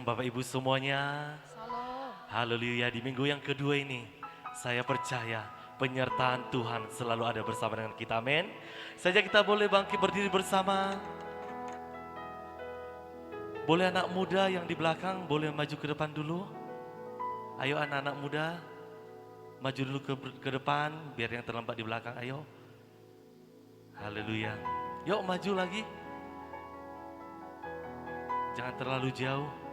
Bapak Ibu semuanya. Shalom. Haleluya, di minggu yang kedua ini saya percaya penyertaan Tuhan selalu ada bersama dengan kita, amin. Saja kita boleh bangkit berdiri bersama. Boleh anak muda yang di belakang boleh maju ke depan dulu. Ayo anak-anak muda, maju dulu ke depan biar yang terlambat di belakang, ayo. Haleluya. Yuk maju lagi. Jangan terlalu jauh.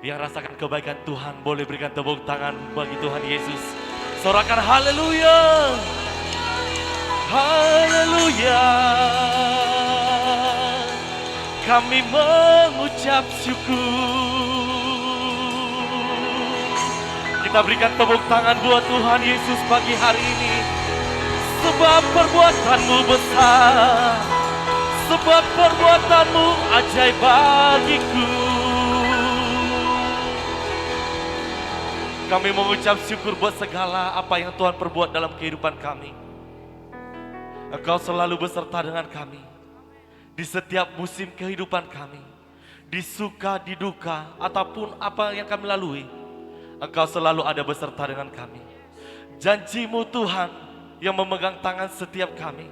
Yang rasakan kebaikan Tuhan boleh berikan tepuk tangan bagi Tuhan Yesus. Sorakan haleluya. Haleluya. Kami mengucap syukur. Kita berikan tepuk tangan buat Tuhan Yesus pagi hari ini. Sebab perbuatanmu besar. Sebab perbuatanmu ajaib bagiku. Kami mengucap syukur buat segala apa yang Tuhan perbuat dalam kehidupan kami. Engkau selalu beserta dengan kami. Di setiap musim kehidupan kami. Di suka, di duka, ataupun apa yang kami lalui. Engkau selalu ada beserta dengan kami. Janjimu Tuhan yang memegang tangan setiap kami.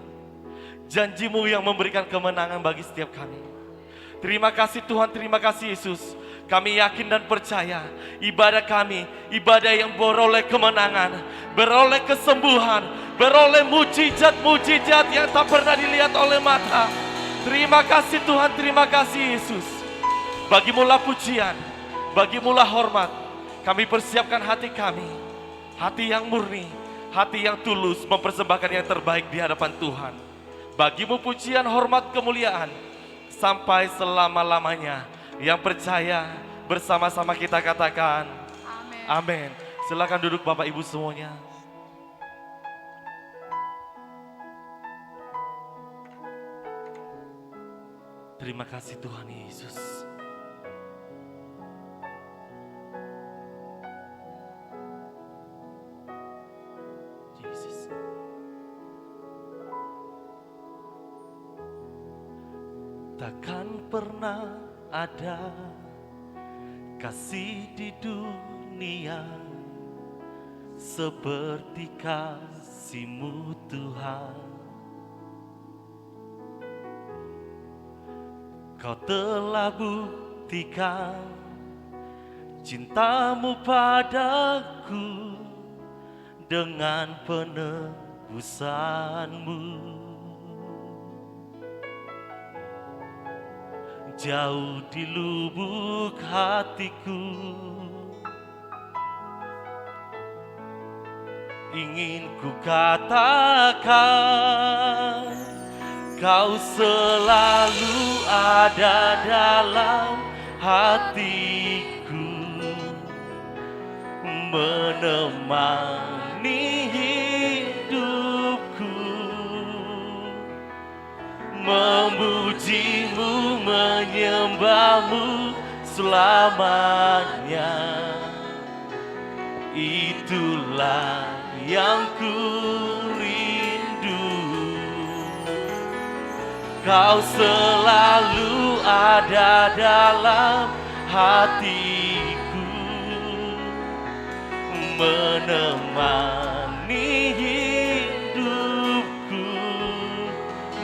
Janjimu yang memberikan kemenangan bagi setiap kami. Terima kasih Tuhan, terima kasih Yesus. Kami yakin dan percaya ibadah kami, ibadah yang beroleh kemenangan, beroleh kesembuhan, beroleh mujizat-mujizat yang tak pernah dilihat oleh mata. Terima kasih Tuhan, terima kasih Yesus. Bagimulah pujian, bagimulah hormat. Kami persiapkan hati kami, hati yang murni, hati yang tulus mempersembahkan yang terbaik di hadapan Tuhan. Bagimu pujian, hormat, kemuliaan sampai selama-lamanya. Yang percaya bersama-sama kita katakan Amin. amin. Silakan duduk Bapak Ibu semuanya. Terima kasih Tuhan Yesus. Yesus. Takkan pernah ada kasih di dunia seperti kasih-Mu Tuhan. Kau telah buktikan cinta-Mu padaku dengan penebusan-Mu. Jauh di lubuk hatiku ingin ku katakan, Kau selalu ada dalam hatiku, menemani hidupku, memuji-Mu, menyembah-Mu selamanya. Itulah yang ku rindu. Kau selalu ada dalam hatiku, menemani hidupku,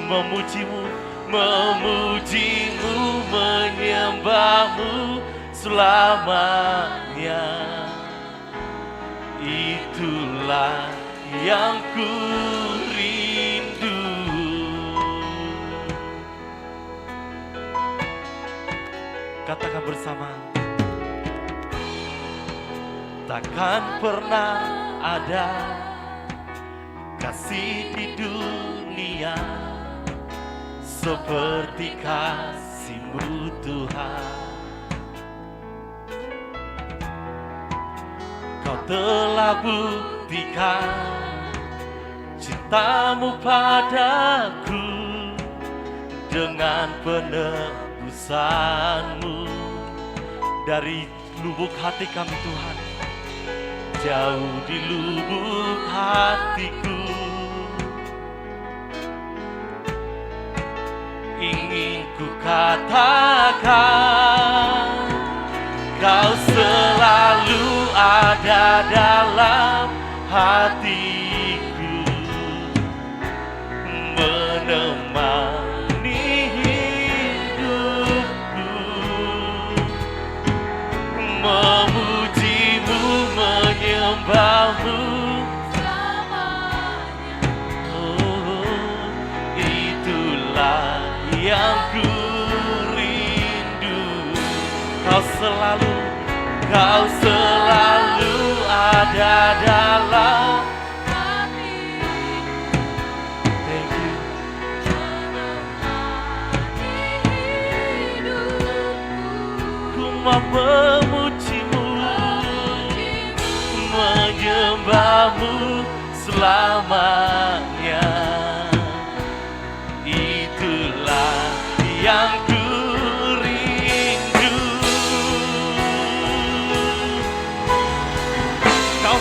memuji-Mu, memuji-Mu, menyembah-Mu selamanya. Itulah yang ku rindu. Katakan bersama. Takkan pernah ada kasih di dunia seperti kasih-Mu Tuhan. Kau telah buktikan cinta-Mu padaku dengan penebusan-Mu. Dari lubuk hati kami Tuhan, jauh di lubuk hatiku ingin ku katakan, Kau selalu ada dalam hatiku, menemani hidupku, memujimu, menyembahmu selamanya. Oh, itulah yang ku rindu. Kau selalu ada dalam hati. Thank you. Ku mau memujimu, menyembahmu selamanya. Itulah yang ku rindu. Kau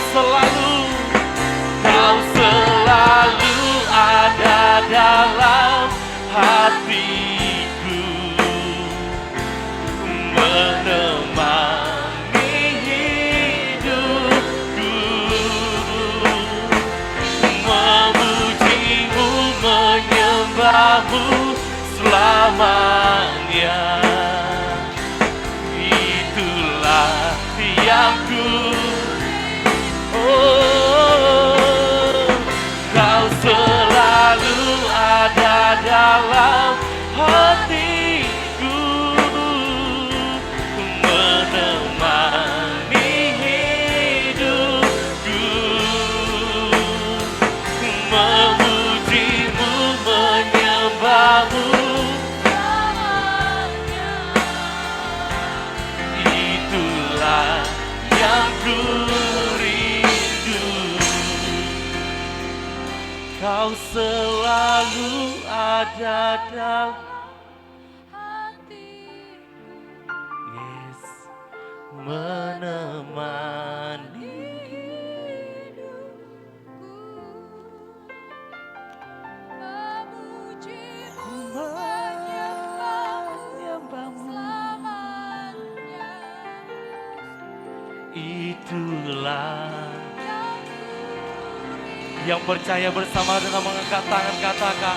selalu ada dalam hatiku, menemani hidupku, memujimu, menyembahmu selamanya. Itulah yang ku. Oh, Kau selalu ada dalam hatiku, menemani hidupku, memujimu, menyembahmu selamanya. Itulah yang ku rindu. Kau selalu ada dalam hati. Yes, menemani hidupku, memujimu, menyembahmu selamanya. Itulah yang percaya bersama dengan mengangkat tangan katakan,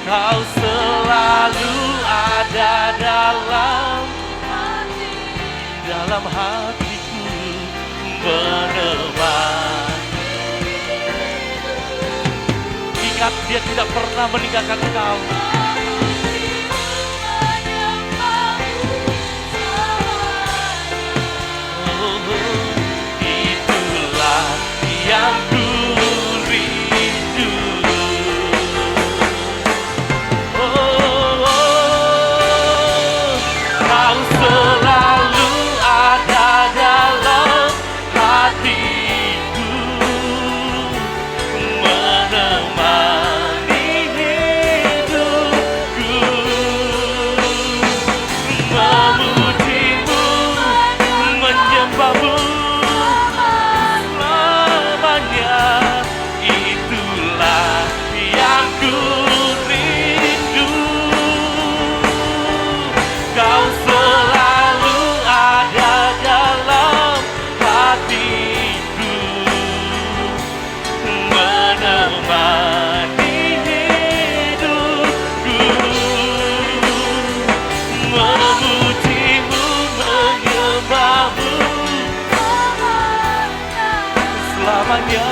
Kau selalu ada dalam hatiku, menemani. Ingat, Dia tidak pernah meninggalkan kau. Oh, itulah yang ku rindu. Kau selalu ada dalam hatiku, menemani hidupku, memujimu, menyembahmu selamanya. Itulah yang ku rindu. Kau selalu ada dalam hatiku, menemani hidupku, memujimu, menyembahmu selamanya.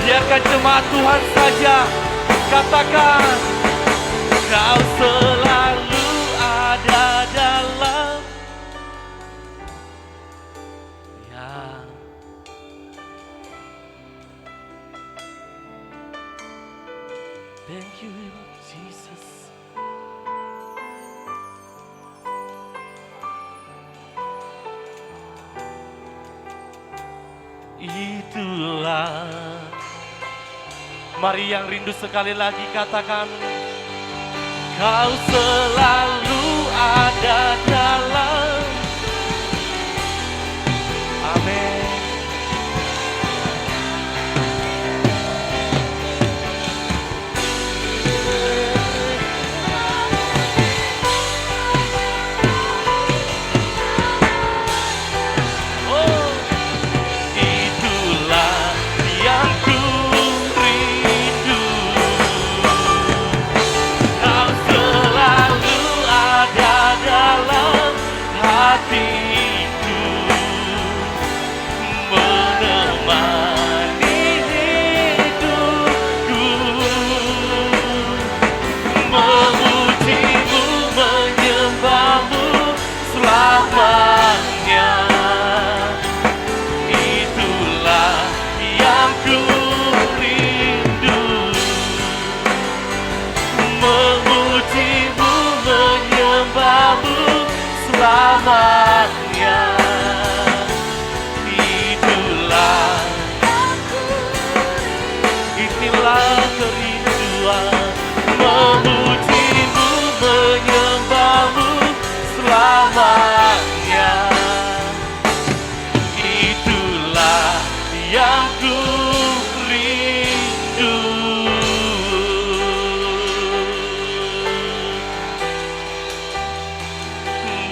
Biarkan jemaat Tuhan saja katakan, Kau selalu ada dalam. Ya. Thank you, Jesus. Itulah. Mari yang rindu sekali lagi katakan, Kau selalu ada dalam. Amin.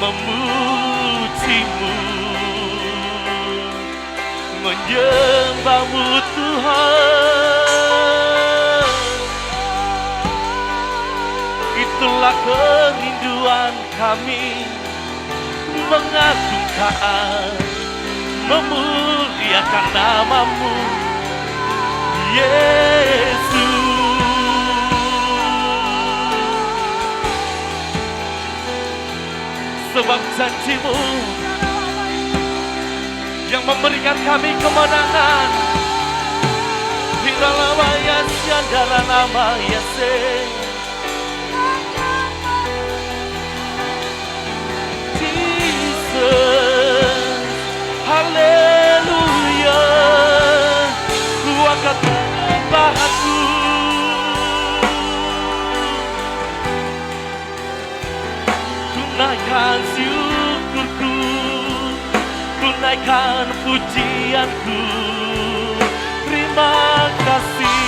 memujimu, menyembahmu Tuhan. Itulah kerinduan kami, mengagungkan, memuliakan namamu Yesus. Sebab janjimu yang memberikan kami kemenangan. Hiralama Yasya dalam nama Yesus. Jesus, haleluya. Ku akan menyembahmu, tunaikan syukurku, tunaikan pujianku. Terima kasih.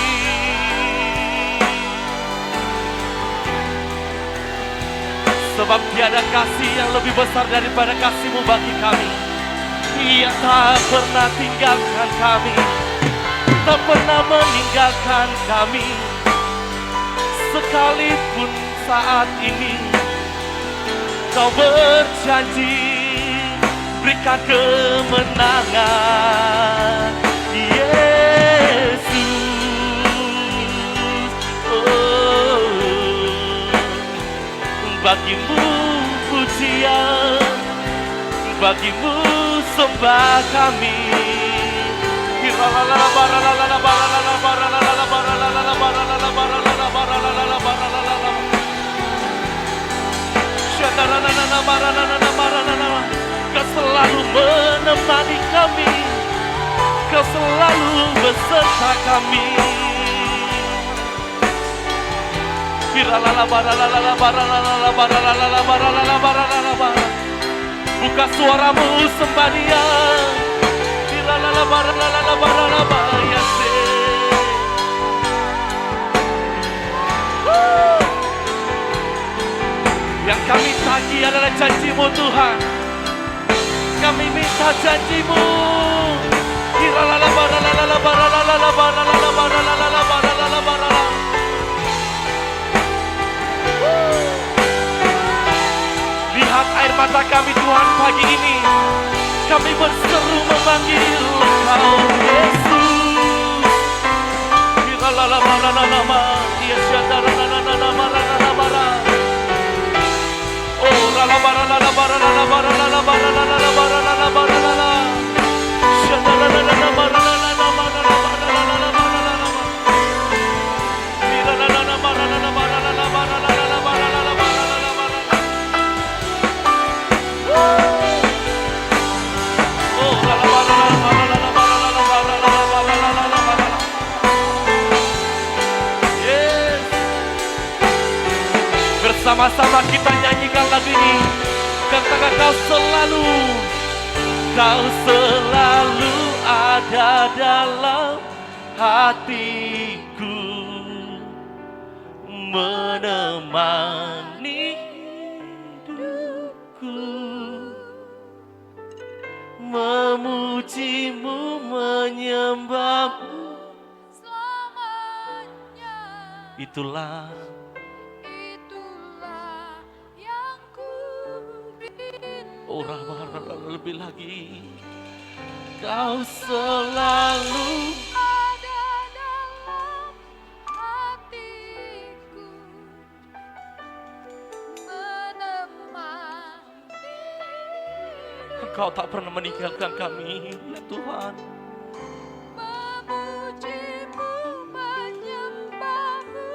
Sebab tiada kasih yang lebih besar daripada kasih-Mu bagi kami. Ia tak pernah tinggalkan kami, tak pernah meninggalkan kami. Sekalipun saat ini Kau berjanji berikan kemenangan Yesus. Oh, bagimu pujian, bagimu sembah kami. Kau selalu menemani kami, Kau selalu beserta kami. Buka suaramu sembah Dia. Yang kami tagih adalah janji-Mu Tuhan. Kami minta janji-Mu. Lihat air mata kami Tuhan pagi ini. Kami berseru memanggil Engkau Yesus. Bersama-sama kita nyanyikan lagu ini. Katakan Kau selalu ada dalam hatiku, menemani hidupku, memuji-Mu, menyembah-Mu selamanya. Itulah yang ku rindu. Orang lebih lagi. Kau selalu ada dalam hatiku, menemani. Engkau tak pernah meninggalkan kami, ya Tuhan. Memuji-Mu, menyembah-Mu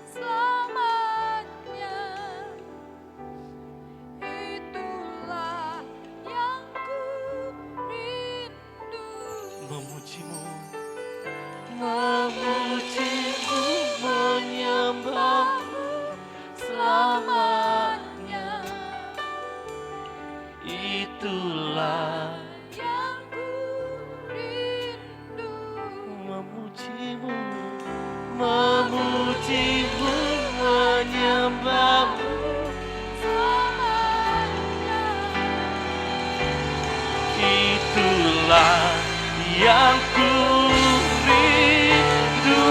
selamanya. Itulah yang ku rindu. Memuji-Mu, memuji-Mu, menyembah-Mu selamanya. Itulah yang ku rindu. yang ku rindu.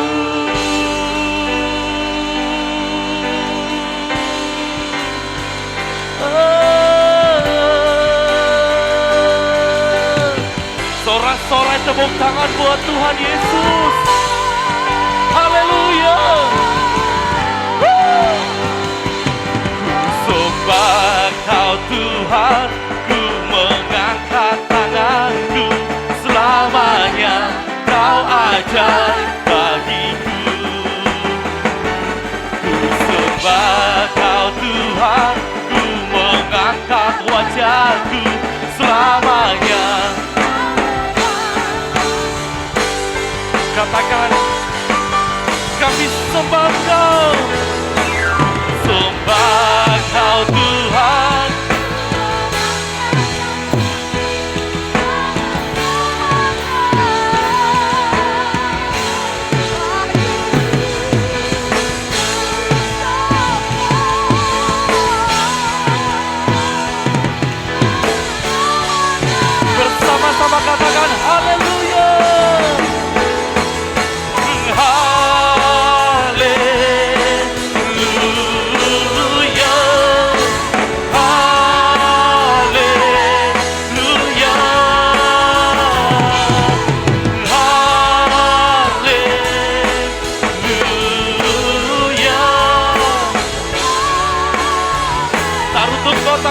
Sorak-sorai tepuk tangan buat Tuhan Yesus. Haleluya. Ku sembah Kau Tuhan, ku mengangkat tanganku, selamanya Kau ajaib bagiku. Ku sembah Kau Tuhan, ku mengangkat wajahku, selamanya. Katakan, kami sembah Kau. Sembah Kau Tuhan. Bersama-sama katakan haleluya.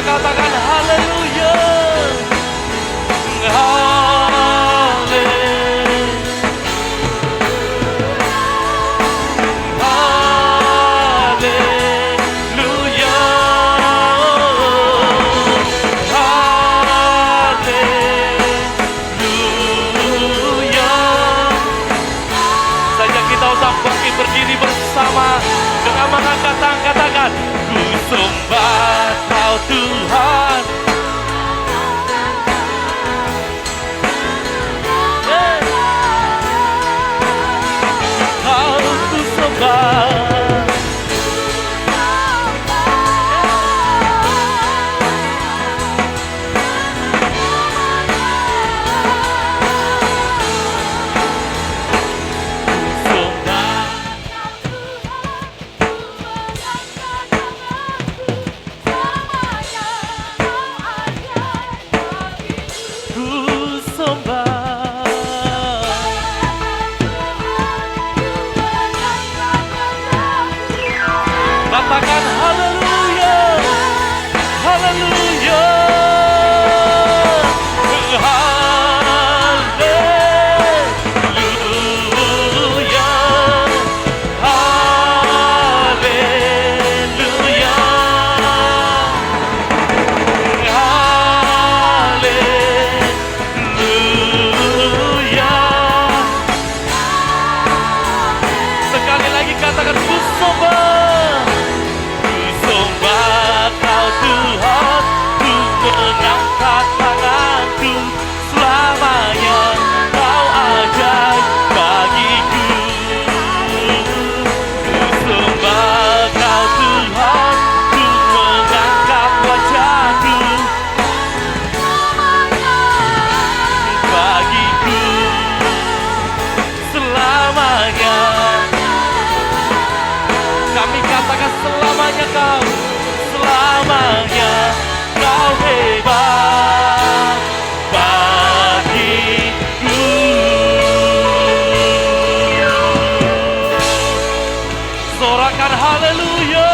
Katakan haleluya. Berdiri bersama dengan mengangkat tangan, katakan, ku sembah Kau Tuhan. Kau ku sembah. Katakan haleluya, haleluya, haleluya, haleluya, haleluya. Sekali lagi katakan, ku sembah. Tuhan, ku mengangkat tanganku, selamanya Kau ajaib bagiku. Ku sembah Kau Tuhan, ku mengangkat wajahku, bagiku selamanya. Kami katakan selamanya Kau. Selamanya Kau hebat bagiku. Sorakan haleluya.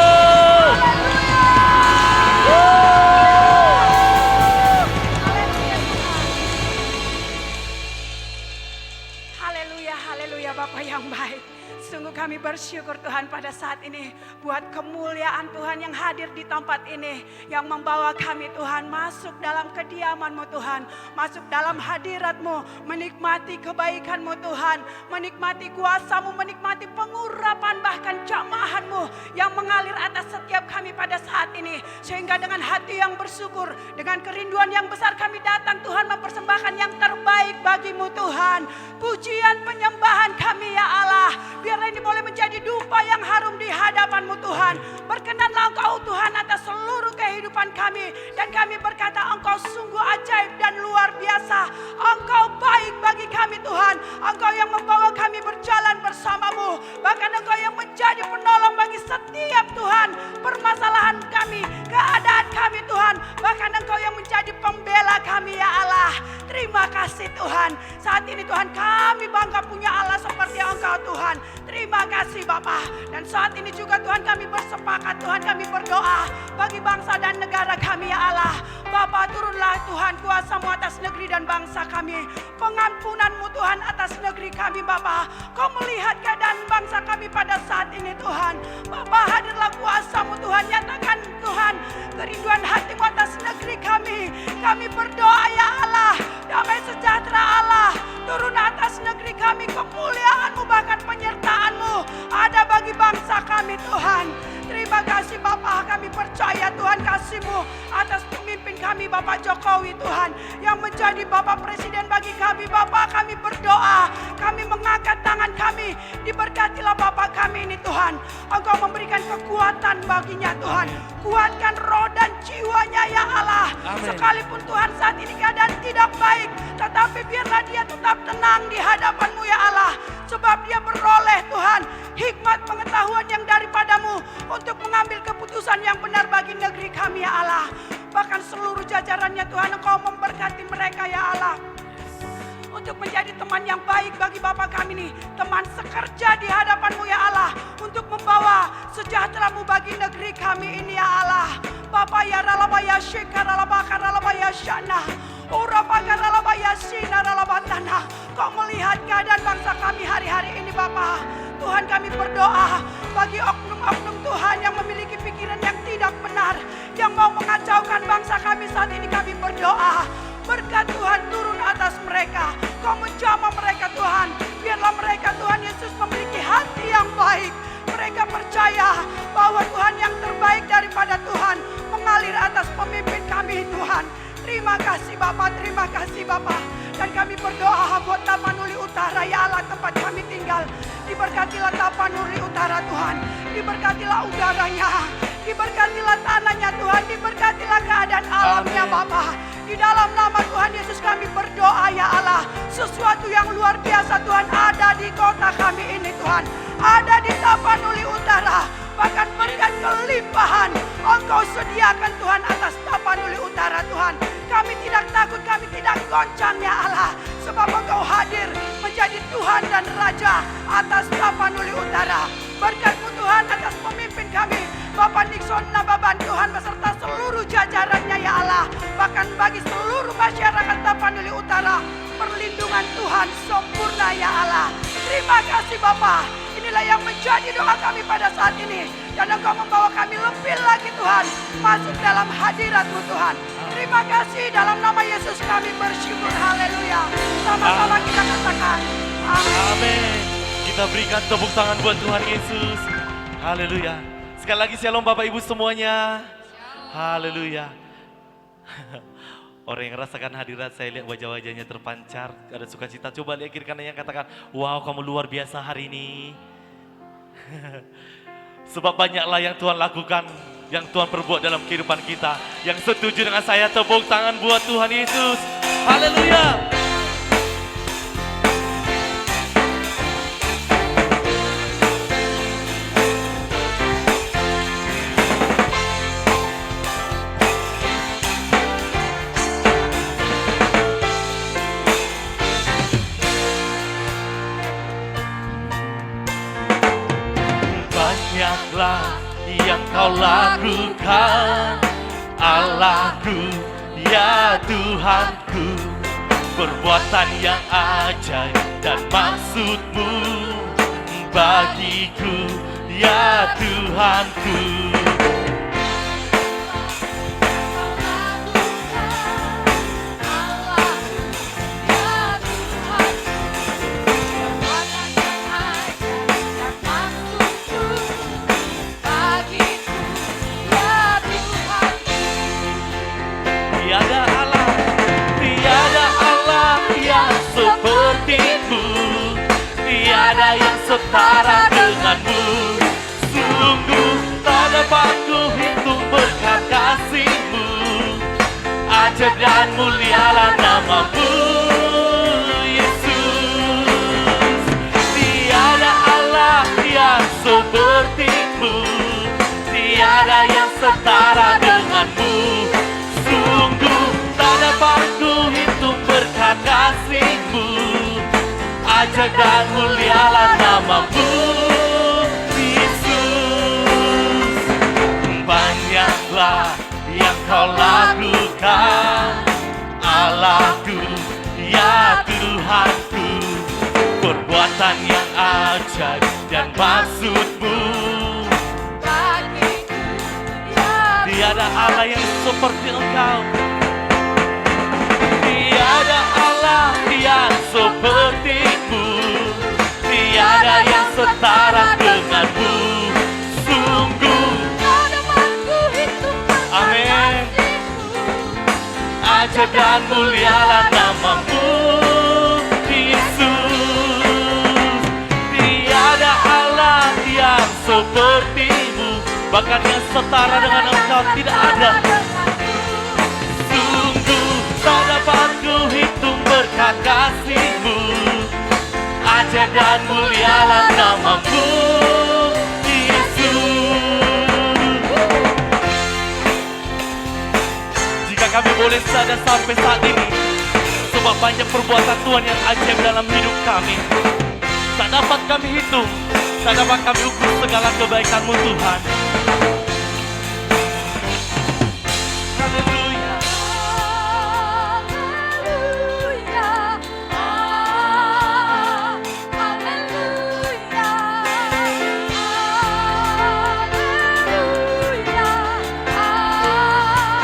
Haleluya, haleluya Bapa yang baik. Sungguh kami bersyukur Tuhan pada saat ini buat kemuliaan Tuhan yang hadir di tempat ini, yang membawa kami Tuhan masuk dalam kediaman-Mu Tuhan, masuk dalam hadirat-Mu, menikmati kebaikan-Mu Tuhan, menikmati kuasa-Mu, menikmati pengurapan bahkan jamahan-Mu yang mengalir atas setiap kami pada saat ini. Sehingga dengan hati yang bersyukur, dengan kerinduan yang besar kami datang Tuhan mempersembahkan yang terbaik bagi-Mu Tuhan. Pujian penyembahan kami ya Allah, biarlah ini boleh menjadi dupa yang harum di hadapan-Mu Tuhan. Berkenanlah Engkau Tuhan atas seluruh kehidupan kami, dan kami berkata Engkau sungguh ajaib dan luar biasa. Engkau baik bagi kami Engkau yang membawa kami berjalan bersamamu. Bahkan Engkau yang menjadi penolong bagi setiap Tuhan permasalahan kami, keadaan kami Tuhan. Bahkan Engkau yang menjadi pembela kami ya Allah. Terima kasih Tuhan. Saat ini Tuhan kami bangga punya Allah seperti Engkau Tuhan. Terima kasih Bapa. Dan saat ini juga Tuhan kami bersepakat, Tuhan kami berdoa bagi bangsa dan negara kami ya Allah. Bapa, turunlah Tuhan kuasa-Mu atas negeri dan bangsa kami. Pengampunan-Mu Tuhan atas negeri kami Bapa. Kau melihat keadaan bangsa kami pada saat ini Tuhan. Bapa, hadirlah kuasa-Mu Tuhan. Nyatakan Tuhan kerinduan hati-Mu atas negeri kami. Kami berdoa ya Allah, damai sejahtera Allah turun atas negeri kami. Kemuliaan-Mu bahkan penyertaan-Mu ada bagi bangsa kami Tuhan. Terima kasih Bapa, kami percaya Tuhan kasih-Mu atas pemimpin kami Bapak Jokowi Tuhan, yang menjadi Bapak Presiden bagi kami. Bapak, kami berdoa, kami mengangkat tangan kami, diberkatilah Bapak kami ini Tuhan. Engkau memberikan kekuatan baginya Tuhan, kuatkan roh dan jiwanya ya Allah. Amin. Sekalipun Tuhan saat ini keadaan tidak baik, tetapi biarlah dia tetap tenang di hadapan-Mu ya Allah. Sebab dia beroleh Tuhan hikmat pengetahuan yang daripada-Mu untuk mengambil keputusan yang benar bagi negeri kami ya Allah. Bahkan seluruh jajarannya Tuhan, Engkau memberkati mereka ya Allah, untuk menjadi teman yang baik bagi Bapa kami ini, teman sekerja di hadapan-Mu ya Allah, untuk membawa sejahtera-Mu bagi negeri kami ini ya Allah. Bapa ya ralabaya syikaralaba karalabaya syana urapa karalabaya sinaralabatana. Kau melihat keadaan bangsa kami hari-hari ini Bapa. Tuhan, kami berdoa bagi oknum-oknum Tuhan yang memiliki pikiran yang tidak benar, yang mau mengacaukan bangsa kami saat ini. Kami berdoa berkat Tuhan turun atas mereka. Kau menjamah mereka Tuhan. Biarlah mereka Tuhan Yesus memiliki hati yang baik. Mereka percaya bahwa Tuhan yang terbaik daripada Tuhan mengalir atas pemimpin kami Tuhan. Terima kasih Bapa, terima kasih Bapa. Dan kami berdoa buat Tapanuli Utara ya Allah, tempat kami tinggal. Diberkatilah Tapanuli Utara Tuhan. Diberkatilah udaranya, diberkatilah tanahnya Tuhan, diberkatilah keadaan alamnya Bapa. Di dalam nama Tuhan Yesus kami berdoa ya Allah. Sesuatu yang luar biasa Tuhan ada di kota kami ini Tuhan. Ada di Tapanuli Utara. Bahkan berkat kelimpahan Engkau sediakan Tuhan atas Tapanuli Utara Tuhan. Kami tidak takut, kami tidak goncang ya Allah. Sebab Engkau hadir menjadi Tuhan dan Raja atas Tapanuli Utara. Berkat-Mu Tuhan atas pemimpin kami, Bapak Nixon Nababan Tuhan beserta seluruh jajarannya ya Allah. Bahkan bagi seluruh masyarakat Tapanuli Utara, perlindungan Tuhan sempurna ya Allah. Terima kasih Bapak. Inilah yang menjadi doa kami pada saat ini. Dan Engkau membawa kami lebih lagi Tuhan masuk dalam hadirat-Mu Tuhan. Terima kasih, dalam nama Yesus kami bersyukur. Haleluya. Sama-sama kita katakan amin. Amin. Kita berikan tepuk tangan buat Tuhan Yesus. Haleluya. Sekali lagi shalom Bapak Ibu semuanya. Haleluya. Orang yang rasakan hadirat, saya lihat wajah-wajahnya terpancar, ada sukacita. Coba lihat kiri kanannya, katakan, wow kamu luar biasa hari ini. Sebab banyaklah yang Tuhan lakukan, yang Tuhan perbuat dalam kehidupan kita. Yang setuju dengan saya, tepuk tangan buat Tuhan Yesus. Haleluya. Banyaklah yang Kau lakukan, Allahku, ya Tuhanku. Perbuatan yang ajaib dan maksud-Mu bagiku, ya Tuhanku. Tiada yang setara denganmu. Sungguh tak dapat ku hitung berkat kasih-Mu. Ajaib dan mulialah nama-Mu, Yesus. setara denganmu. Sungguh tak dapat ku hitung berkat kasih-Mu. Ajaib dan mulialah nama-Mu, Yesus. Banyaklah yang Kau lakukan, Allahku, ya Tuhanku. Perbuatan yang ajaib dan maksud-Mu. Tiada Allah yang seperti Engkau. Tiada Allah yang seperti-Mu. Tiada yang setara dengan-Mu. Sungguh amin. Ajaib dan mulialah nama-Mu, Yesus. Tiada Allah yang seperti-Mu, bahkan yang setara dengan Engkau tidak ada. Sungguh tak dapat ku hitung berkat kasih-Mu. Ajaib dan mulialah nama-Mu, Yesus. Jika kami boleh saja sampai saat ini, sebab banyak perbuatan Tuhan yang ajaib dalam hidup kami, tak dapat kami hitung, tak dapat kami ukur segala kebaikan-Mu Tuhan. Haleluya.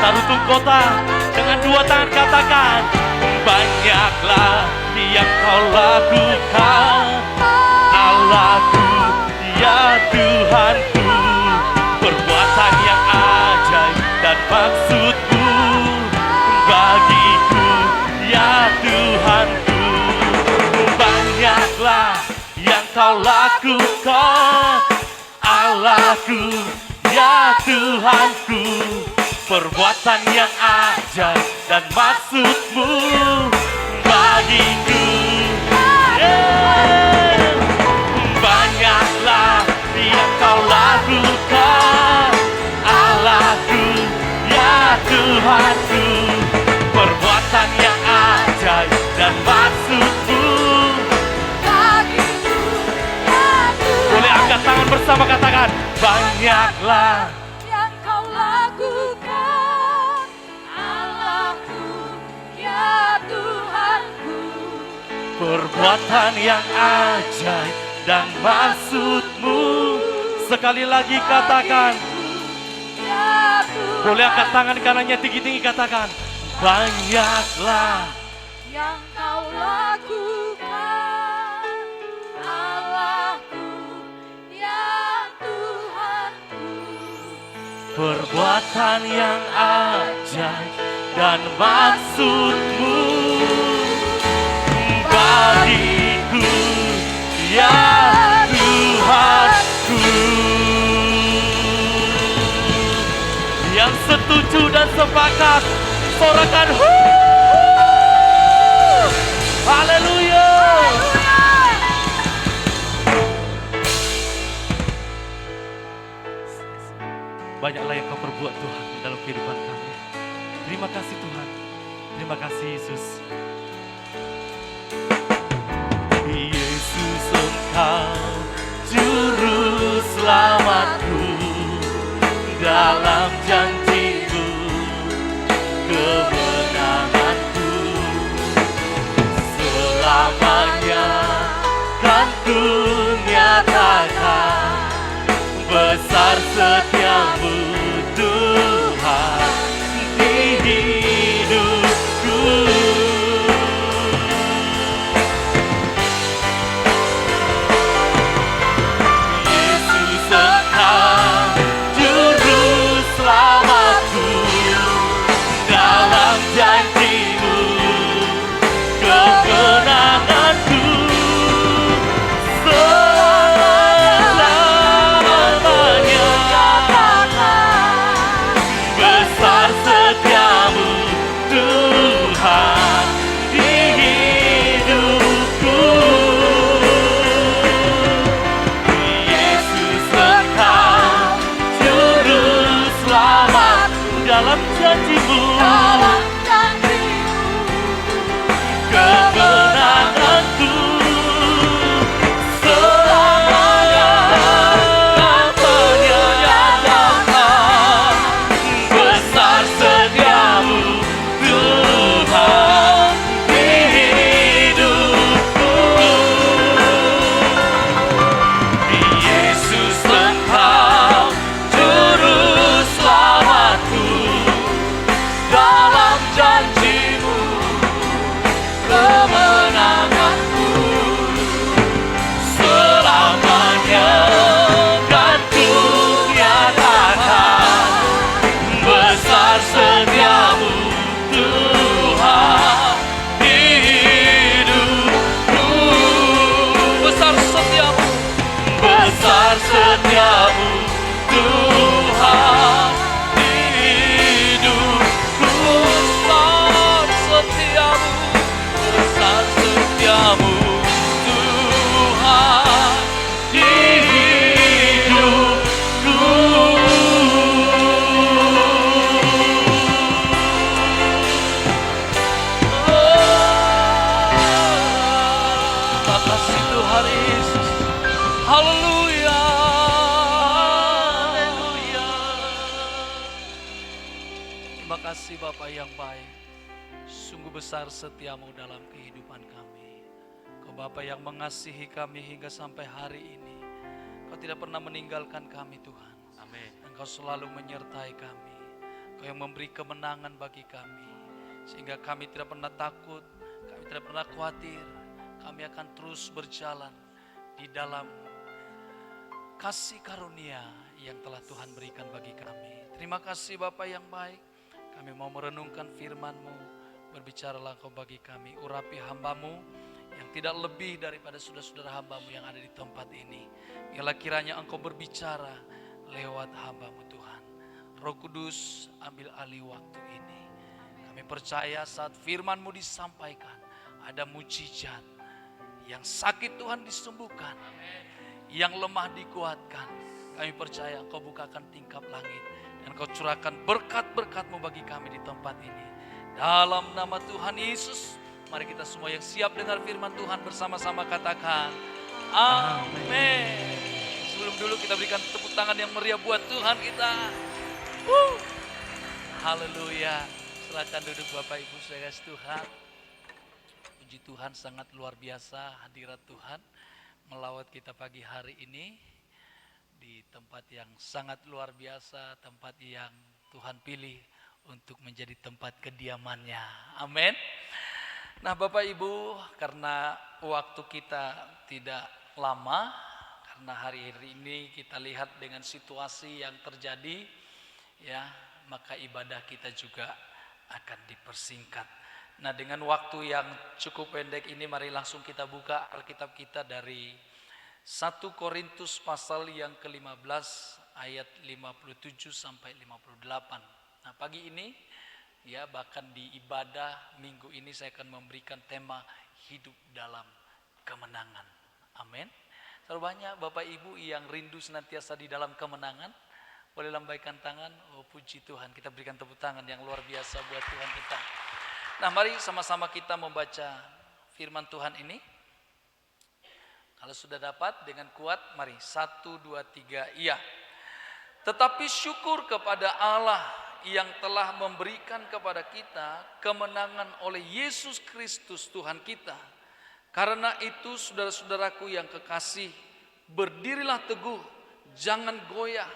Tarutung kota dengan dua tangan katakan, banyaklah yang Kau lakukan, Allahku, ya Tuhanku. Perbuatan yang ajaib dan maksud-Mu bagiku, ya Tuhanku. Banyaklah yang Kau lakukan, Allahku, ya Tuhanku. Perbuatan yang ajaib dan maksud-Mu bagiku. Yeah. Banyaklah yang Kau lakukan, Allahku, ya Tuhanku. Perbuatan yang ajaib dan maksud-Mu bagiku, ya Tuhan. Boleh angkat tangan bersama katakan, banyaklah yang Kau lakukan, Allahku, ya Tuhanku. perbuatan yang ajaib dan maksud-Mu. Sekali lagi katakan, Ya Tuhan, boleh angkat tangan kanannya tinggi-tinggi katakan, banyaklah yang Kau lakukan, Allahku, ya Tuhanku. perbuatan yang ajaib dan maksud-Mu bagiku, ya Tuhanku. Yang setuju dan sepakat, sorakan haleluya. Banyaklah yang Kau perbuat Tuhan dalam kehidupan kami. Terima kasih Tuhan. Terima kasih Yesus. Yesus Engkau juru selamatku, dalam janji-Mu kemenanganku. Selamanya kan ku nyatakan besar setiamu Tuhan di hidupku. Yesus Engkau juru selamatku, dalam janji-Mu kemenanganku. Selamanya janjimu, dalam janjimu, kemenanganku selamanya menyatakan besar setiamu Tuhan di hidupku. Yesus engkau juru selamatku, dalam janjimu kemenanganku selamanya kan ku nyatakan besar setiamu Tuhan di hidupku. Besar setiamu, besar setiamu Tuhan di hidupku. Besar setiamu, besar setiamu Tuhan di hidupku. Makasih Tuhan Yesus. Haleluya. Haleluya. Terima kasih Bapa yang baik. Sungguh besar setiamu dalam kehidupan kami. Kau Bapa yang mengasihi kami hingga sampai hari ini. Kau tidak pernah meninggalkan kami Tuhan. Amin. Engkau selalu menyertai kami. Kau yang memberi kemenangan bagi kami. Sehingga kami tidak pernah takut. Kami tidak pernah khawatir. Kami akan terus berjalan di dalam kasih karunia yang telah Tuhan berikan bagi kami. Terima kasih Bapa yang baik. Kami mau merenungkan firman-Mu. Berbicaralah Engkau bagi kami. Urapi hamba-Mu yang tidak lebih daripada saudara-saudara hamba-Mu yang ada di tempat ini. Biarlah kiranya Engkau berbicara lewat hamba-Mu Tuhan. Roh Kudus, ambil alih waktu ini. Kami percaya saat firman-Mu disampaikan, ada mujizat. Yang sakit Tuhan disembuhkan, yang lemah dikuatkan. Kami percaya Engkau bukakan tingkap langit dan Engkau curahkan berkat-berkat-Mu bagi kami di tempat ini. Dalam nama Tuhan Yesus, mari kita semua yang siap dengar firman Tuhan bersama-sama katakan amin. Sebelum dulu kita berikan tepuk tangan yang meriah buat Tuhan kita. Haleluya. Silakan duduk Bapak Ibu saudara Tuhan. Puji Tuhan, sangat luar biasa hadirat Tuhan melawat kita pagi hari ini di tempat yang sangat luar biasa, tempat yang Tuhan pilih untuk menjadi tempat kediamannya. Amin. Nah Bapak Ibu, karena waktu kita tidak lama, karena hari-hari ini kita lihat dengan situasi yang terjadi, ya, maka ibadah kita juga akan dipersingkat. Nah dengan waktu yang cukup pendek ini, mari langsung kita buka Alkitab kita dari 1 Korintus pasal yang ke-15 ayat 57 sampai 58. Nah pagi ini, ya bahkan di ibadah minggu ini saya akan memberikan tema hidup dalam kemenangan. Amin. Terlalu banyak Bapak Ibu yang rindu senantiasa di dalam kemenangan. Boleh lambaikan tangan. Oh puji Tuhan, kita berikan tepuk tangan yang luar biasa buat Tuhan kita. Nah mari sama-sama kita membaca firman Tuhan ini. Kalau sudah dapat dengan kuat, mari 1, 2, 3, iya. Tetapi syukur kepada Allah yang telah memberikan kepada kita kemenangan oleh Yesus Kristus Tuhan kita. Karena itu saudara-saudaraku yang kekasih, berdirilah teguh, jangan goyah,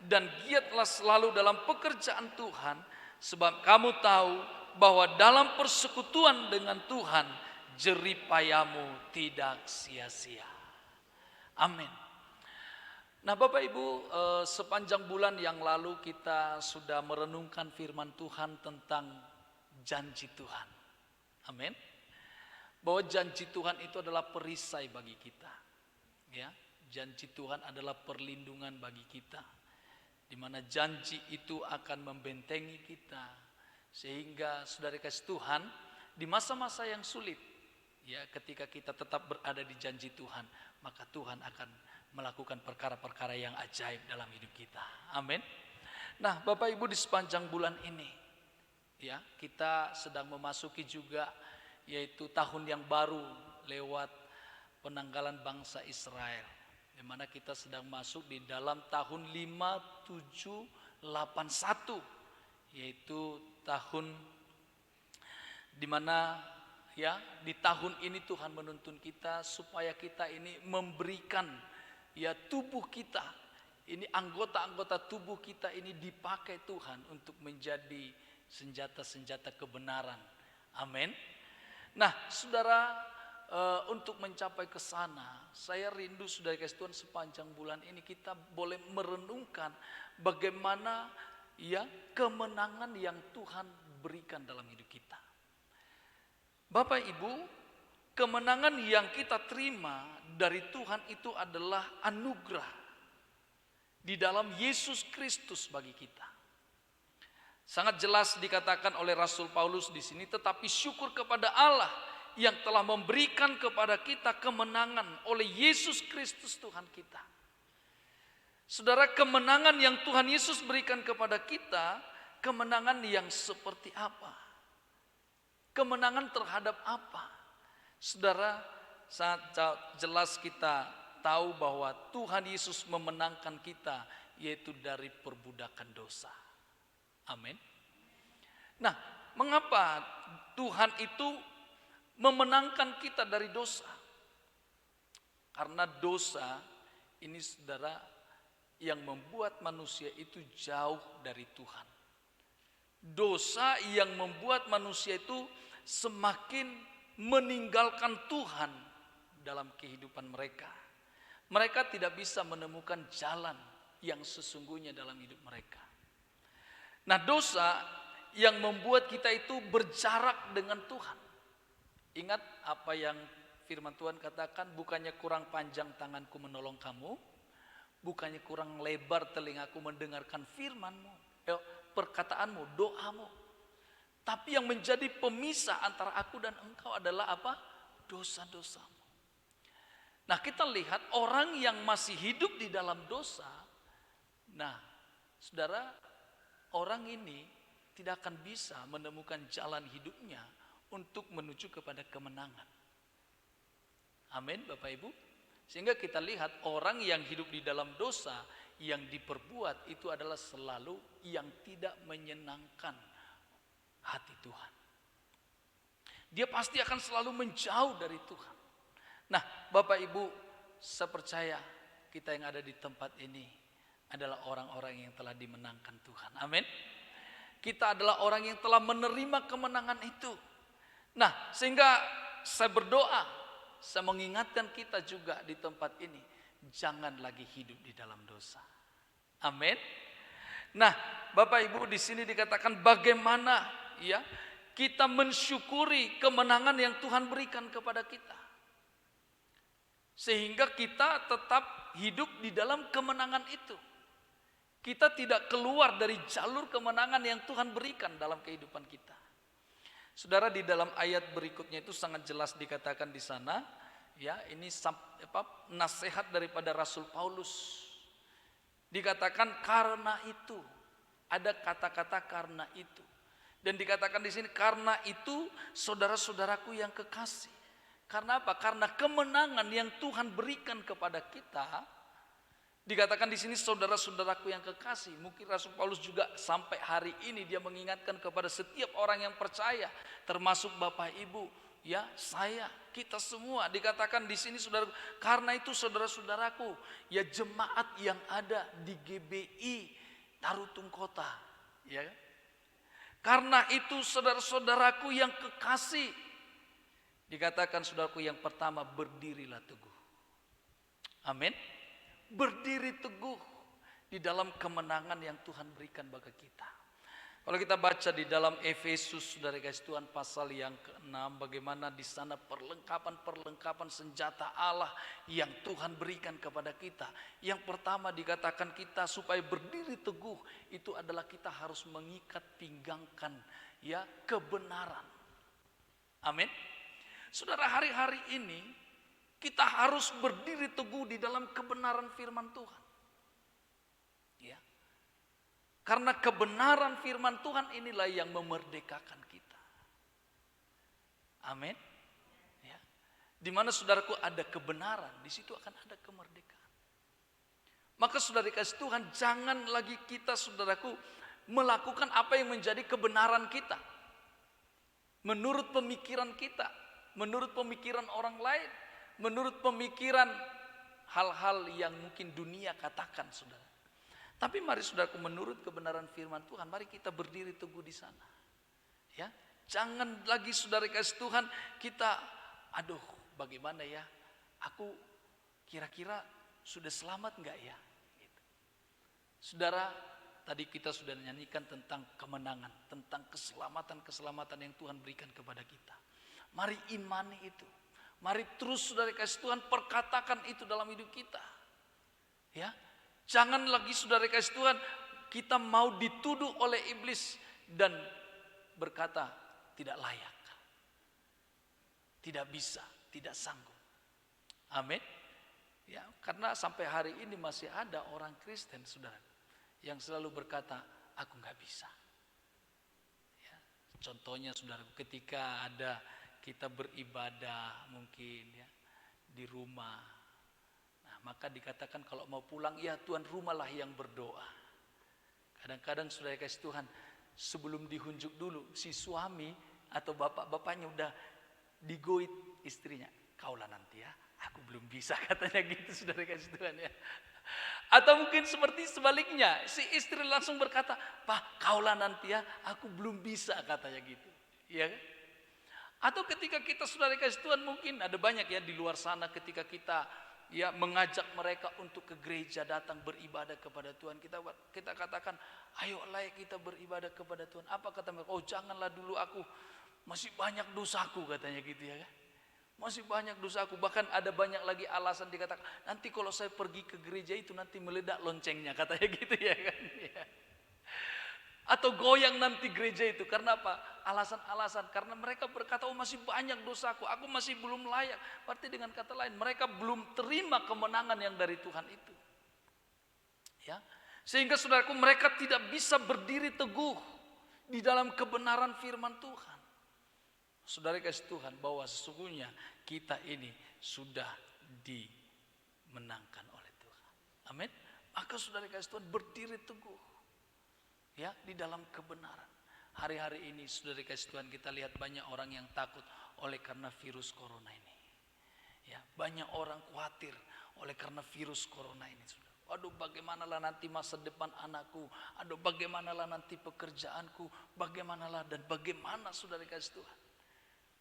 dan giatlah selalu dalam pekerjaan Tuhan, sebab kamu tahu bahwa dalam persekutuan dengan Tuhan, jeripayamu tidak sia-sia. Amin. Nah Bapak Ibu, sepanjang bulan yang lalu kita sudah merenungkan firman Tuhan tentang janji Tuhan. Amin. Bahwa janji Tuhan itu adalah perisai bagi kita. Ya, janji Tuhan adalah perlindungan bagi kita. Di mana janji itu akan membentengi kita. Sehingga saudara kasih Tuhan, di masa-masa yang sulit, ya ketika kita tetap berada di janji Tuhan, maka Tuhan akan melakukan perkara-perkara yang ajaib dalam hidup kita. Amin. Nah Bapak Ibu, di sepanjang bulan ini, Ya, kita sedang memasuki juga yaitu tahun yang baru lewat penanggalan bangsa Israel, di mana kita sedang masuk di dalam tahun 5781, yaitu tahun di mana ya di tahun ini Tuhan menuntun kita supaya kita ini memberikan ya tubuh kita ini, anggota-anggota tubuh kita ini dipakai Tuhan untuk menjadi senjata-senjata kebenaran. Amin. Nah, saudara, untuk mencapai ke sana, saya rindu saudara kasih Tuhan sepanjang bulan ini kita boleh merenungkan bagaimana ya kemenangan yang Tuhan berikan dalam hidup kita. Bapak Ibu, kemenangan yang kita terima dari Tuhan itu adalah anugerah di dalam Yesus Kristus bagi kita. Sangat jelas dikatakan oleh Rasul Paulus di sini, tetapi syukur kepada Allah yang telah memberikan kepada kita kemenangan oleh Yesus Kristus Tuhan kita. Saudara, kemenangan yang Tuhan Yesus berikan kepada kita, kemenangan yang seperti apa? Kemenangan terhadap apa? Saudara, sangat jelas kita tahu bahwa Tuhan Yesus memenangkan kita, yaitu dari perbudakan dosa. Amin. Nah, mengapa Tuhan itu memenangkan kita dari dosa? Karena dosa ini saudara yang membuat manusia itu jauh dari Tuhan. Dosa yang membuat manusia itu semakin meninggalkan Tuhan dalam kehidupan mereka. Mereka tidak bisa menemukan jalan yang sesungguhnya dalam hidup mereka. Nah, dosa yang membuat kita itu berjarak dengan Tuhan. Ingat apa yang firman Tuhan katakan, bukannya kurang panjang tanganku menolong kamu, bukannya kurang lebar telingaku mendengarkan firman-Mu, perkataanmu, doamu. Tapi yang menjadi pemisah antara aku dan engkau adalah apa? Dosa-dosamu. Nah, kita lihat orang yang masih hidup di dalam dosa. Nah, saudara, orang ini tidak akan bisa menemukan jalan hidupnya untuk menuju kepada kemenangan. Amin, Bapak Ibu. Sehingga kita lihat orang yang hidup di dalam dosa yang diperbuat itu adalah selalu yang tidak menyenangkan hati Tuhan. Dia pasti akan selalu menjauh dari Tuhan. Nah, Bapak Ibu, saya percaya kita yang ada di tempat ini adalah orang-orang yang telah dimenangkan Tuhan. Amin. Kita adalah orang yang telah menerima kemenangan itu. Nah, sehingga saya berdoa, saya mengingatkan kita juga di tempat ini, jangan lagi hidup di dalam dosa. Amin. Nah, Bapak Ibu, di sini dikatakan bagaimana ya kita mensyukuri kemenangan yang Tuhan berikan kepada kita. Sehingga kita tetap hidup di dalam kemenangan itu. Kita tidak keluar dari jalur kemenangan yang Tuhan berikan dalam kehidupan kita. Saudara, di dalam ayat berikutnya itu sangat jelas dikatakan di sana, ya, ini nasihat daripada Rasul Paulus. Dikatakan karena itu, ada kata-kata karena itu. Dan dikatakan di sini karena itu saudara-saudaraku yang kekasih. Karena apa? Karena kemenangan yang Tuhan berikan kepada kita. Dikatakan di sini saudara-saudaraku yang kekasih. Mungkin Rasul Paulus juga sampai hari ini dia mengingatkan kepada setiap orang yang percaya, termasuk Bapak Ibu, ya, saya, kita semua. Dikatakan di sini saudara, karena itu saudara-saudaraku, ya jemaat yang ada di GBI Tarutung Kota, ya. Karena itu saudara-saudaraku yang kekasih, dikatakan saudaraku yang pertama, berdirilah teguh. Amin. Berdiri teguh di dalam kemenangan yang Tuhan berikan bagi kita. Kalau kita baca di dalam Efesus, saudara kasih Tuhan, pasal yang ke-6, bagaimana di sana perlengkapan senjata Allah yang Tuhan berikan kepada kita. Yang pertama dikatakan kita supaya berdiri teguh itu adalah kita harus mengikat pinggangkan ya kebenaran. Amin. Saudara, hari-hari ini kita harus berdiri teguh di dalam kebenaran firman Tuhan. Ya. Karena kebenaran firman Tuhan inilah yang memerdekakan kita. Amin. Ya. Di mana saudaraku ada kebenaran, di situ akan ada kemerdekaan. Maka saudara kasih Tuhan, jangan lagi kita saudaraku melakukan apa yang menjadi kebenaran kita. Menurut pemikiran kita, menurut pemikiran orang lain, menurut pemikiran hal-hal yang mungkin dunia katakan, saudara. Tapi mari saudaraku, menurut kebenaran firman Tuhan, mari kita berdiri teguh di sana. Ya, jangan lagi saudara kasih Tuhan kita, aduh bagaimana ya, aku kira-kira sudah selamat enggak ya? Gitu. Saudara, tadi kita sudah nyanyikan tentang kemenangan, tentang keselamatan-keselamatan yang Tuhan berikan kepada kita. Mari imani itu. Mari terus saudara kasih Tuhan perkatakan itu dalam hidup kita. Ya, jangan lagi saudara kasih Tuhan kita mau dituduh oleh iblis dan berkata tidak layak, tidak bisa, tidak sanggup. Amin. Ya, karena sampai hari ini masih ada orang Kristen saudara yang selalu berkata aku nggak bisa. Ya, contohnya saudara, ketika ada kita beribadah mungkin ya di rumah, nah maka dikatakan kalau mau pulang ya tuan rumahlah yang berdoa. Kadang-kadang saudara kasih Tuhan, sebelum dihunjuk dulu si suami atau bapaknya udah digoit istrinya, kaulah nanti ya, aku belum bisa katanya gitu saudara kasih Tuhan ya. Atau mungkin seperti sebaliknya, si istri langsung berkata, Pak kaulah nanti ya, aku belum bisa katanya gitu, ya kan? Atau ketika kita saudara kasih Tuhan, mungkin ada banyak ya di luar sana ketika kita ya mengajak mereka untuk ke gereja, datang beribadah kepada Tuhan, kita katakan ayolah kita beribadah kepada Tuhan. Apa kata mereka? Oh janganlah dulu, aku masih banyak dosaku katanya gitu ya kan. Masih banyak dosaku. Bahkan ada banyak lagi alasan dikatakan, nanti kalau saya pergi ke gereja itu nanti meledak loncengnya katanya gitu ya kan ya. Atau goyang nanti gereja itu. Karena apa? Alasan-alasan. Karena mereka berkata, oh masih banyak dosaku, aku masih belum layak. Berarti dengan kata lain, mereka belum terima kemenangan yang dari Tuhan itu. Ya, sehingga saudaraku, mereka tidak bisa berdiri teguh di dalam kebenaran firman Tuhan. Saudara kasih Tuhan, bahwa sesungguhnya kita ini sudah dimenangkan oleh Tuhan. Amin. Maka saudara kasih Tuhan, berdiri teguh ya di dalam kebenaran. Hari-hari ini saudara kasih Tuhan, kita lihat banyak orang yang takut oleh karena virus corona ini. Ya, banyak orang khawatir oleh karena virus corona ini. Aduh bagaimanalah nanti masa depan anakku, aduh bagaimanalah nanti pekerjaanku, bagaimanalah dan bagaimana saudara kasih Tuhan.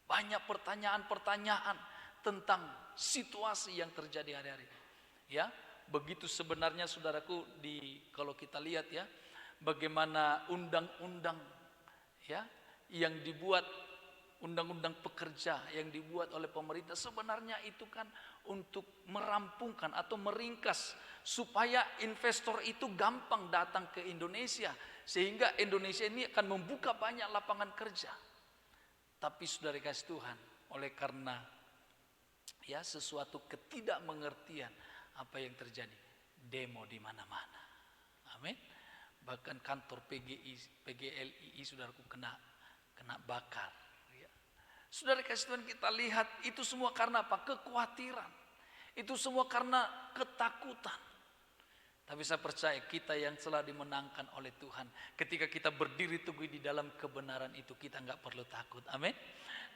Banyak pertanyaan-pertanyaan tentang situasi yang terjadi hari-hari. Ya, begitu sebenarnya saudaraku, kalau kita lihat ya, bagaimana undang-undang ya yang dibuat, undang-undang pekerja yang dibuat oleh pemerintah, sebenarnya itu kan untuk merampungkan atau meringkas supaya investor itu gampang datang ke Indonesia, sehingga Indonesia ini akan membuka banyak lapangan kerja. Tapi saudara kasih Tuhan, oleh karena ya sesuatu ketidakmengertian apa yang terjadi, demo di mana-mana. Amin. Bahkan kantor PGLII saudaraku kena bakar. Ya. Saudara kasih Tuhan, kita lihat itu semua karena apa? Kekhawatiran. Itu semua karena ketakutan. Tapi saya percaya kita yang telah dimenangkan oleh Tuhan, ketika kita berdiri teguh di dalam kebenaran itu, kita nggak perlu takut. Amin.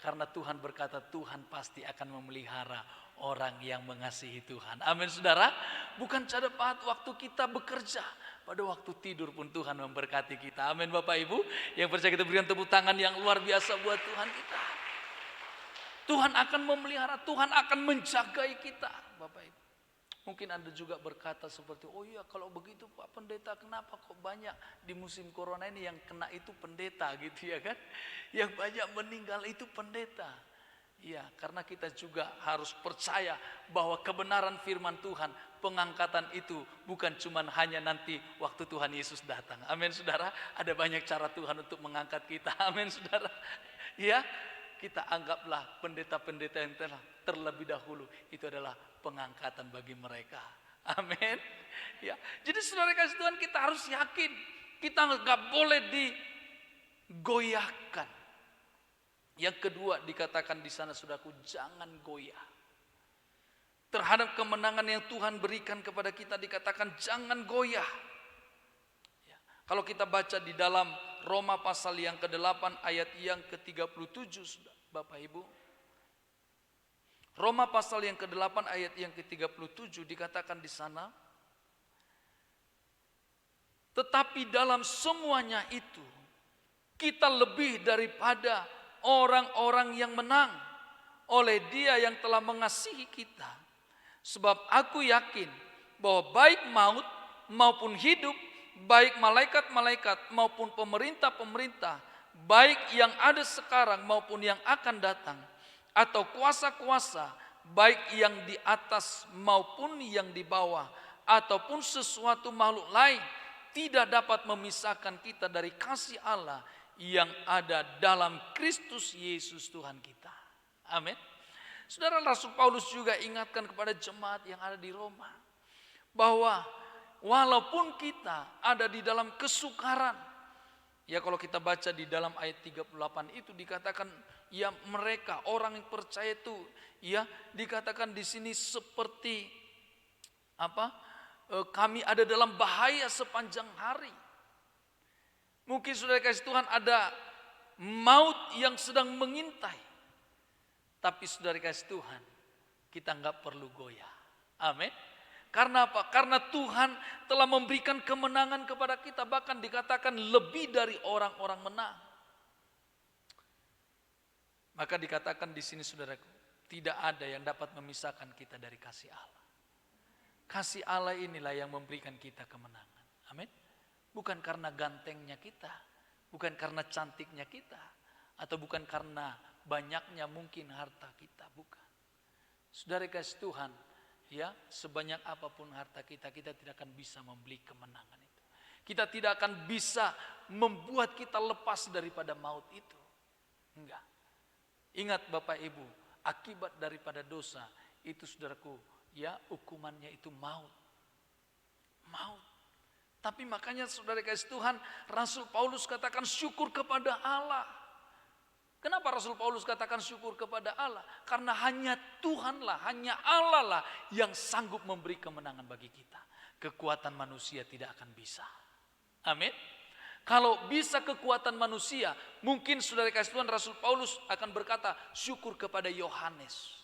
Karena Tuhan berkata, Tuhan pasti akan memelihara orang yang mengasihi Tuhan. Amin saudara. Bukan pada waktu kita bekerja, pada waktu tidur pun Tuhan memberkati kita. Amin Bapak Ibu. Yang percaya, kita berikan tepuk tangan yang luar biasa buat Tuhan kita. Tuhan akan memelihara, Tuhan akan menjagai kita Bapak Ibu. Mungkin Anda juga berkata seperti, oh iya kalau begitu Pak Pendeta, kenapa kok banyak di musim corona ini yang kena itu pendeta gitu ya kan. Yang banyak meninggal itu pendeta. Ya, karena kita juga harus percaya bahwa kebenaran firman Tuhan, pengangkatan itu bukan cuma hanya nanti waktu Tuhan Yesus datang. Amin saudara, ada banyak cara Tuhan untuk mengangkat kita. Amin saudara. Ya, kita anggaplah pendeta-pendeta yang telah terlebih dahulu itu adalah pengangkatan bagi mereka. Amin. Ya, jadi saudara kasih Tuhan, kita harus yakin Kita nggak boleh digoyahkan. Yang kedua dikatakan di sana, saudaraku, jangan goyah. Terhadap kemenangan yang Tuhan berikan kepada kita dikatakan jangan goyah. Ya, kalau kita baca di dalam Roma pasal yang ke-8 ayat yang ke-37, Bapak Ibu. Roma pasal yang ke-8 ayat yang ke-37 dikatakan di sana, tetapi dalam semuanya itu kita lebih daripada orang-orang yang menang oleh Dia yang telah mengasihi kita. Sebab aku yakin bahwa baik maut maupun hidup, baik malaikat-malaikat maupun pemerintah-pemerintah, baik yang ada sekarang maupun yang akan datang, atau kuasa-kuasa, baik yang di atas maupun yang di bawah, ataupun sesuatu makhluk lain, tidak dapat memisahkan kita dari kasih Allah yang ada dalam Kristus Yesus Tuhan kita. Amin. Saudara, Rasul Paulus juga ingatkan kepada jemaat yang ada di Roma, bahwa walaupun kita ada di dalam kesukaran, ya kalau kita baca di dalam ayat 38 itu dikatakan, ya mereka orang yang percaya itu, ya dikatakan di sini seperti apa? Kami ada dalam bahaya sepanjang hari. Mungkin saudara kasih Tuhan ada maut yang sedang mengintai. Tapi saudara kasih Tuhan, kita nggak perlu goyah. Amin. Karena apa? Karena Tuhan telah memberikan kemenangan kepada kita. Bahkan dikatakan lebih dari orang-orang menang. Maka dikatakan di sini saudaraku, tidak ada yang dapat memisahkan kita dari kasih Allah. Kasih Allah inilah yang memberikan kita kemenangan. Amin. Bukan karena gantengnya kita, bukan karena cantiknya kita, atau bukan karena banyaknya mungkin harta kita, bukan. Saudara kasih Tuhan, ya sebanyak apapun harta kita, kita tidak akan bisa membeli kemenangan itu. Kita tidak akan bisa membuat kita lepas daripada maut itu. Enggak. Ingat Bapak Ibu, akibat daripada dosa itu saudaraku, ya hukumannya itu maut. Maut. Tapi makanya saudara kasih Tuhan, Rasul Paulus katakan syukur kepada Allah. Kenapa Rasul Paulus katakan syukur kepada Allah? Karena hanya Tuhanlah, hanya Allah lah yang sanggup memberi kemenangan bagi kita. Kekuatan manusia tidak akan bisa. Amin. Kalau bisa kekuatan manusia, mungkin saudara kasih Tuhan, Rasul Paulus akan berkata syukur kepada Yohanes.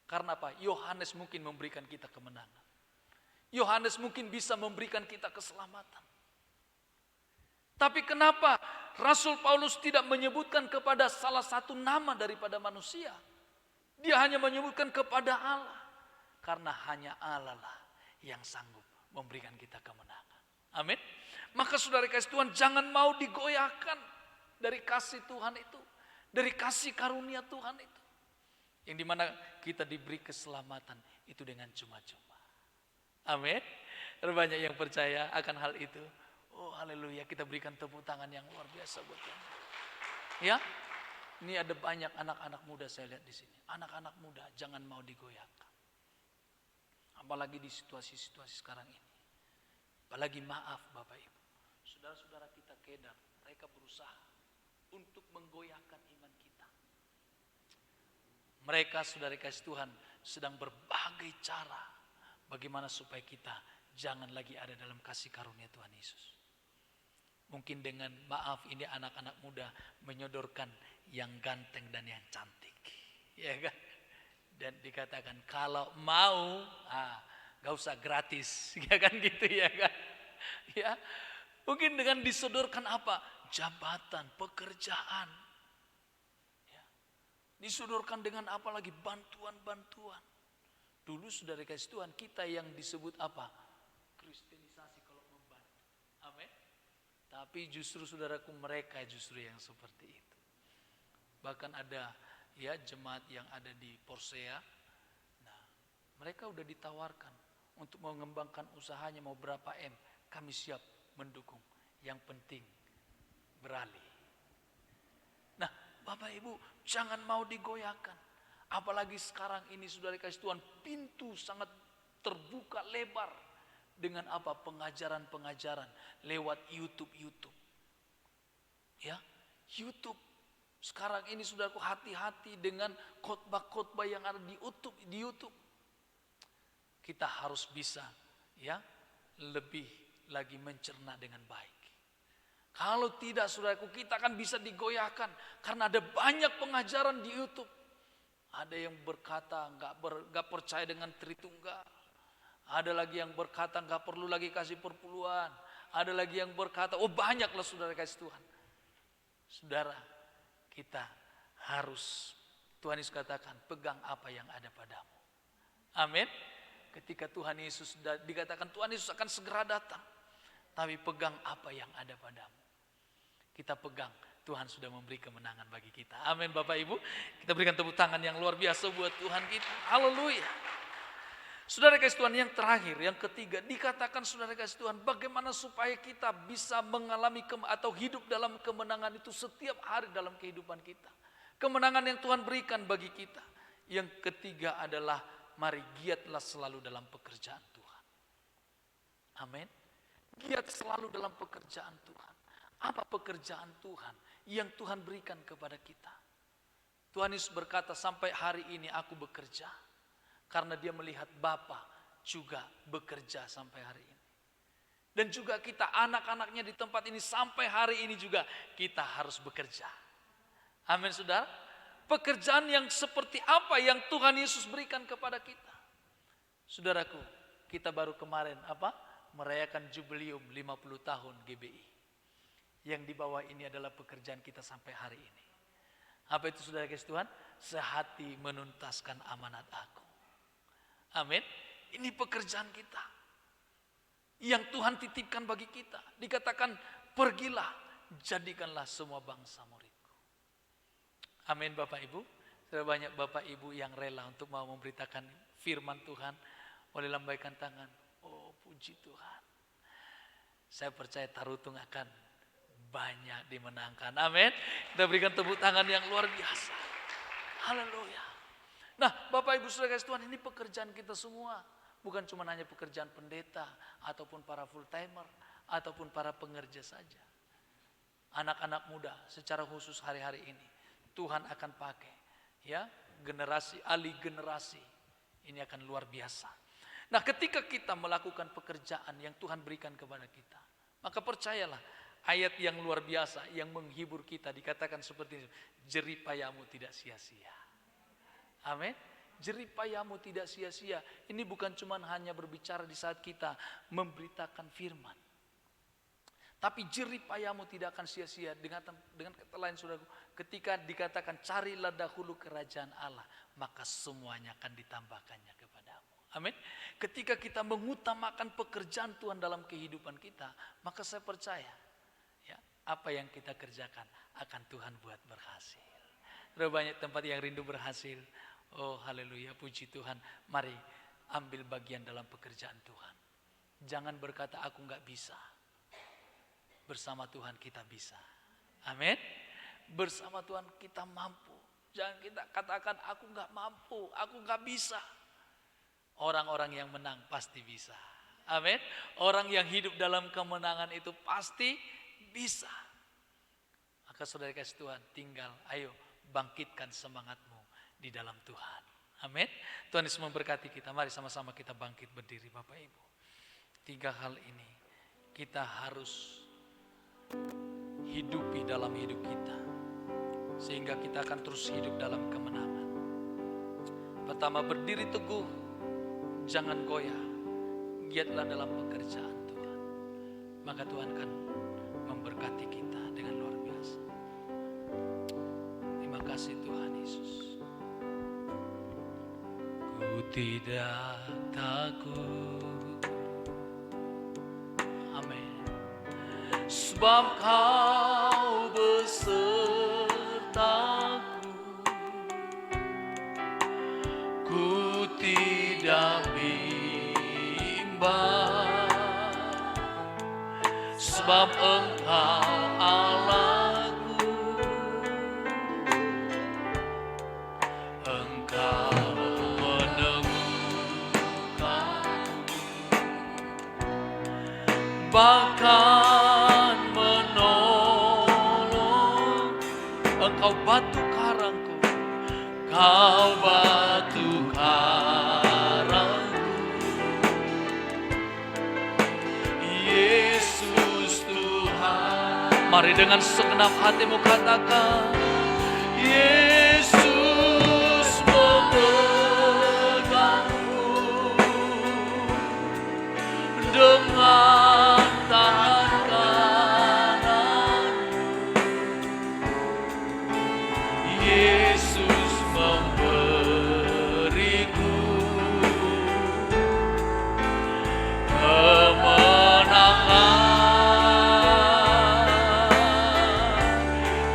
Karena apa? Yohanes mungkin memberikan kita kemenangan. Yohanes mungkin bisa memberikan kita keselamatan. Tapi kenapa Rasul Paulus tidak menyebutkan kepada salah satu nama daripada manusia? Dia hanya menyebutkan kepada Allah. Karena hanya Allah lah yang sanggup memberikan kita kemenangan. Amin. Maka saudara kasih Tuhan, jangan mau digoyahkan dari kasih Tuhan itu. Dari kasih karunia Tuhan itu. Yang dimana kita diberi keselamatan itu dengan cuma-cuma. Amin. Terbanyak yang percaya akan hal itu. Oh haleluya, kita berikan tepuk tangan yang luar biasa buat Tuhan. Ya, ini ada banyak anak-anak muda saya lihat di sini. Anak-anak muda jangan mau digoyahkan. Apalagi di situasi-situasi sekarang ini. Apalagi maaf Bapak Ibu. Saudara-saudara kita kedar, mereka berusaha untuk menggoyahkan iman kita. Mereka saudara kasih Tuhan sedang berbagai cara. Bagaimana supaya kita jangan lagi ada dalam kasih karunia Tuhan Yesus. Mungkin dengan maaf ini anak-anak muda menyodorkan yang ganteng dan yang cantik. Ya kan? Dan dikatakan kalau mau, gak usah gratis. Ya kan gitu ya kan? Ya, mungkin dengan disodorkan apa? Jabatan, pekerjaan. Ya. Disodorkan dengan apa lagi? Bantuan-bantuan. Dulu saudara kasih Tuhan, kita yang disebut apa? Kristenisasi kalau membantu. Amin. Tapi justru saudaraku, mereka justru yang seperti itu. Bahkan ada ya jemaat yang ada di Porsea. Nah, mereka udah ditawarkan untuk mengembangkan usahanya mau berapa M. Kami siap mendukung. Yang penting beralih. Nah, Bapak Ibu jangan mau digoyahkan. Apalagi sekarang ini saudara kasih Tuhan, pintu sangat terbuka lebar dengan apa? Pengajaran-pengajaran lewat YouTube. Ya, YouTube. Sekarang ini saudaraku, hati-hati dengan khotbah-khotbah yang ada di YouTube. Kita harus bisa ya lebih lagi mencerna dengan baik. Kalau tidak saudaraku, kita akan bisa digoyahkan karena ada banyak pengajaran di YouTube. Ada yang berkata nggak percaya dengan Tritunggal. Ada lagi yang berkata nggak perlu lagi kasih perpuluhan. Ada lagi yang berkata, oh banyaklah saudara kasih Tuhan. Saudara, kita harus, Tuhan Yesus katakan, pegang apa yang ada padamu. Amin. Ketika Tuhan Yesus dikatakan Tuhan Yesus akan segera datang, tapi pegang apa yang ada padamu. Kita pegang, Tuhan sudah memberi kemenangan bagi kita. Amin Bapak Ibu. Kita berikan tepuk tangan yang luar biasa buat Tuhan kita. Haleluya. Saudara kasih Tuhan, yang terakhir, yang ketiga, dikatakan saudara kasih Tuhan, bagaimana supaya kita bisa mengalami atau hidup dalam kemenangan itu setiap hari dalam kehidupan kita. Kemenangan yang Tuhan berikan bagi kita. Yang ketiga adalah, mari giatlah selalu dalam pekerjaan Tuhan. Amin. Giat selalu dalam pekerjaan Tuhan. Apa pekerjaan Tuhan yang Tuhan berikan kepada kita? Tuhan Yesus berkata, sampai hari ini aku bekerja. Karena dia melihat Bapa juga bekerja sampai hari ini. Dan juga kita anak-anaknya di tempat ini sampai hari ini juga kita harus bekerja. Amin saudara. Pekerjaan yang seperti apa yang Tuhan Yesus berikan kepada kita? Saudaraku, kita baru kemarin merayakan jubileum 50 tahun GBI. Yang di bawah ini adalah pekerjaan kita sampai hari ini. Apa itu saudara kasih Tuhan? Sehati menuntaskan amanat aku. Amin. Ini pekerjaan kita. Yang Tuhan titipkan bagi kita. Dikatakan, pergilah, jadikanlah semua bangsa muridku. Amin Bapak Ibu. Sudah banyak Bapak Ibu yang rela untuk mau memberitakan firman Tuhan. Boleh lambaikan tangan. Oh puji Tuhan. Saya percaya Tarutung akan banyak dimenangkan. Amin. Kita berikan tepuk tangan yang luar biasa. Haleluya. Nah Bapak Ibu saudara kasih Tuhan, ini pekerjaan kita semua. Bukan cuma hanya pekerjaan pendeta, ataupun para full timer, ataupun para pengerja saja. Anak-anak muda secara khusus hari-hari ini Tuhan akan pakai. Ya, alih generasi. Ini akan luar biasa. Nah ketika kita melakukan pekerjaan yang Tuhan berikan kepada kita, maka percayalah, ayat yang luar biasa yang menghibur kita dikatakan seperti ini, jeripayamu tidak sia-sia. Amin. Jeripayamu tidak sia-sia. Ini bukan cuma hanya berbicara di saat kita memberitakan firman. Tapi jeripayamu tidak akan sia-sia. Dengan kata lain saudaraku, ketika dikatakan carilah dahulu kerajaan Allah, maka semuanya akan ditambahkannya kepadamu. Amin. Ketika kita mengutamakan pekerjaan Tuhan dalam kehidupan kita, maka saya percaya apa yang kita kerjakan akan Tuhan buat berhasil. Ada banyak tempat yang rindu berhasil. Oh haleluya, puji Tuhan. Mari ambil bagian dalam pekerjaan Tuhan. Jangan berkata aku gak bisa. Bersama Tuhan kita bisa. Amin. Bersama Tuhan kita mampu. Jangan kita katakan aku gak mampu, aku gak bisa. Orang-orang yang menang pasti bisa. Amin. Orang yang hidup dalam kemenangan itu pasti bisa. Maka saudara kasih Tuhan, tinggal ayo bangkitkan semangatmu di dalam Tuhan. Amin. Tuhan Yesus memberkati kita. Mari sama-sama kita bangkit berdiri Bapak Ibu. 3 hal ini kita harus hidupi dalam hidup kita, sehingga kita akan terus hidup dalam kemenangan. Pertama, berdiri teguh, jangan goyah, giatlah dalam pekerjaan Tuhan. Maka Tuhan akan memberkati kita dengan luar biasa. Terima kasih Tuhan Yesus. Ku tidak takut, amin, sebab Kau besertaku. Ku tidak bimbang, sebab Engkau Allahku. Engkau meneguhkanku Kau batu karangku, Kau batu karangku, Yesus Tuhan. Mari dengan segenap hatimu katakan, Yesus memegangku dengan tangan kanan. Yesus memberiku kemenangan.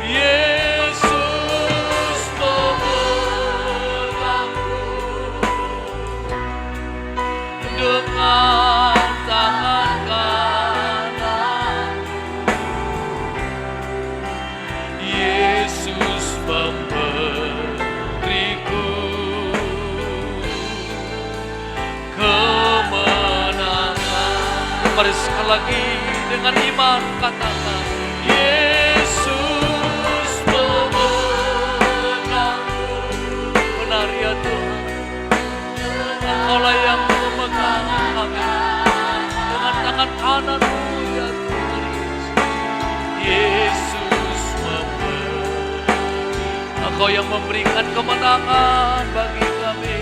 Yesus memegangku dengan tangan kanan. Yesus memberiku kemenangan. Mari sekali lagi dengan iman katakan, Yesus memegangku. Benar ya Tuhan, Engkaulah yang memegang kami dengan tangan kanan-Mu ya Tuhan Yesus. Engkau yang memberikan kemenangan bagi kami.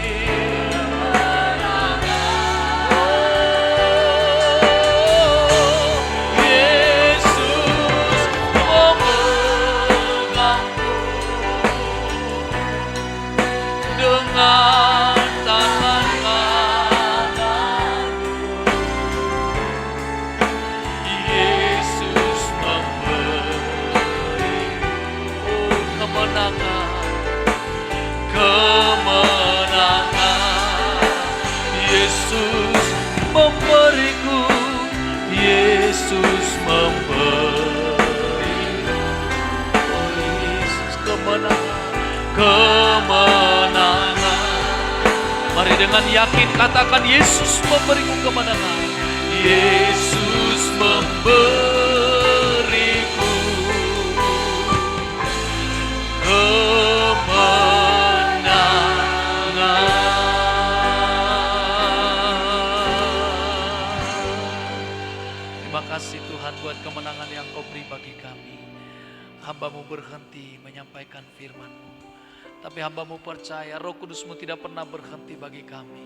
Yesus memegangku dengan tangan kanan. Yesus memberiku kemenangan. Kemenangan. Yesus memberiku, Yesus memberiku, oh Yesus kemenangan, kemenangan. Mari dengan yakin katakan, Yesus memberiku kemenangan. Yesus memberiku terima kasih Tuhan buat kemenangan yang Kau beri bagi kami. Hamba-Mu berhenti menyampaikan firman-Mu, tapi hamba-Mu percaya Roh Kudus-Mu tidak pernah berhenti bagi kami,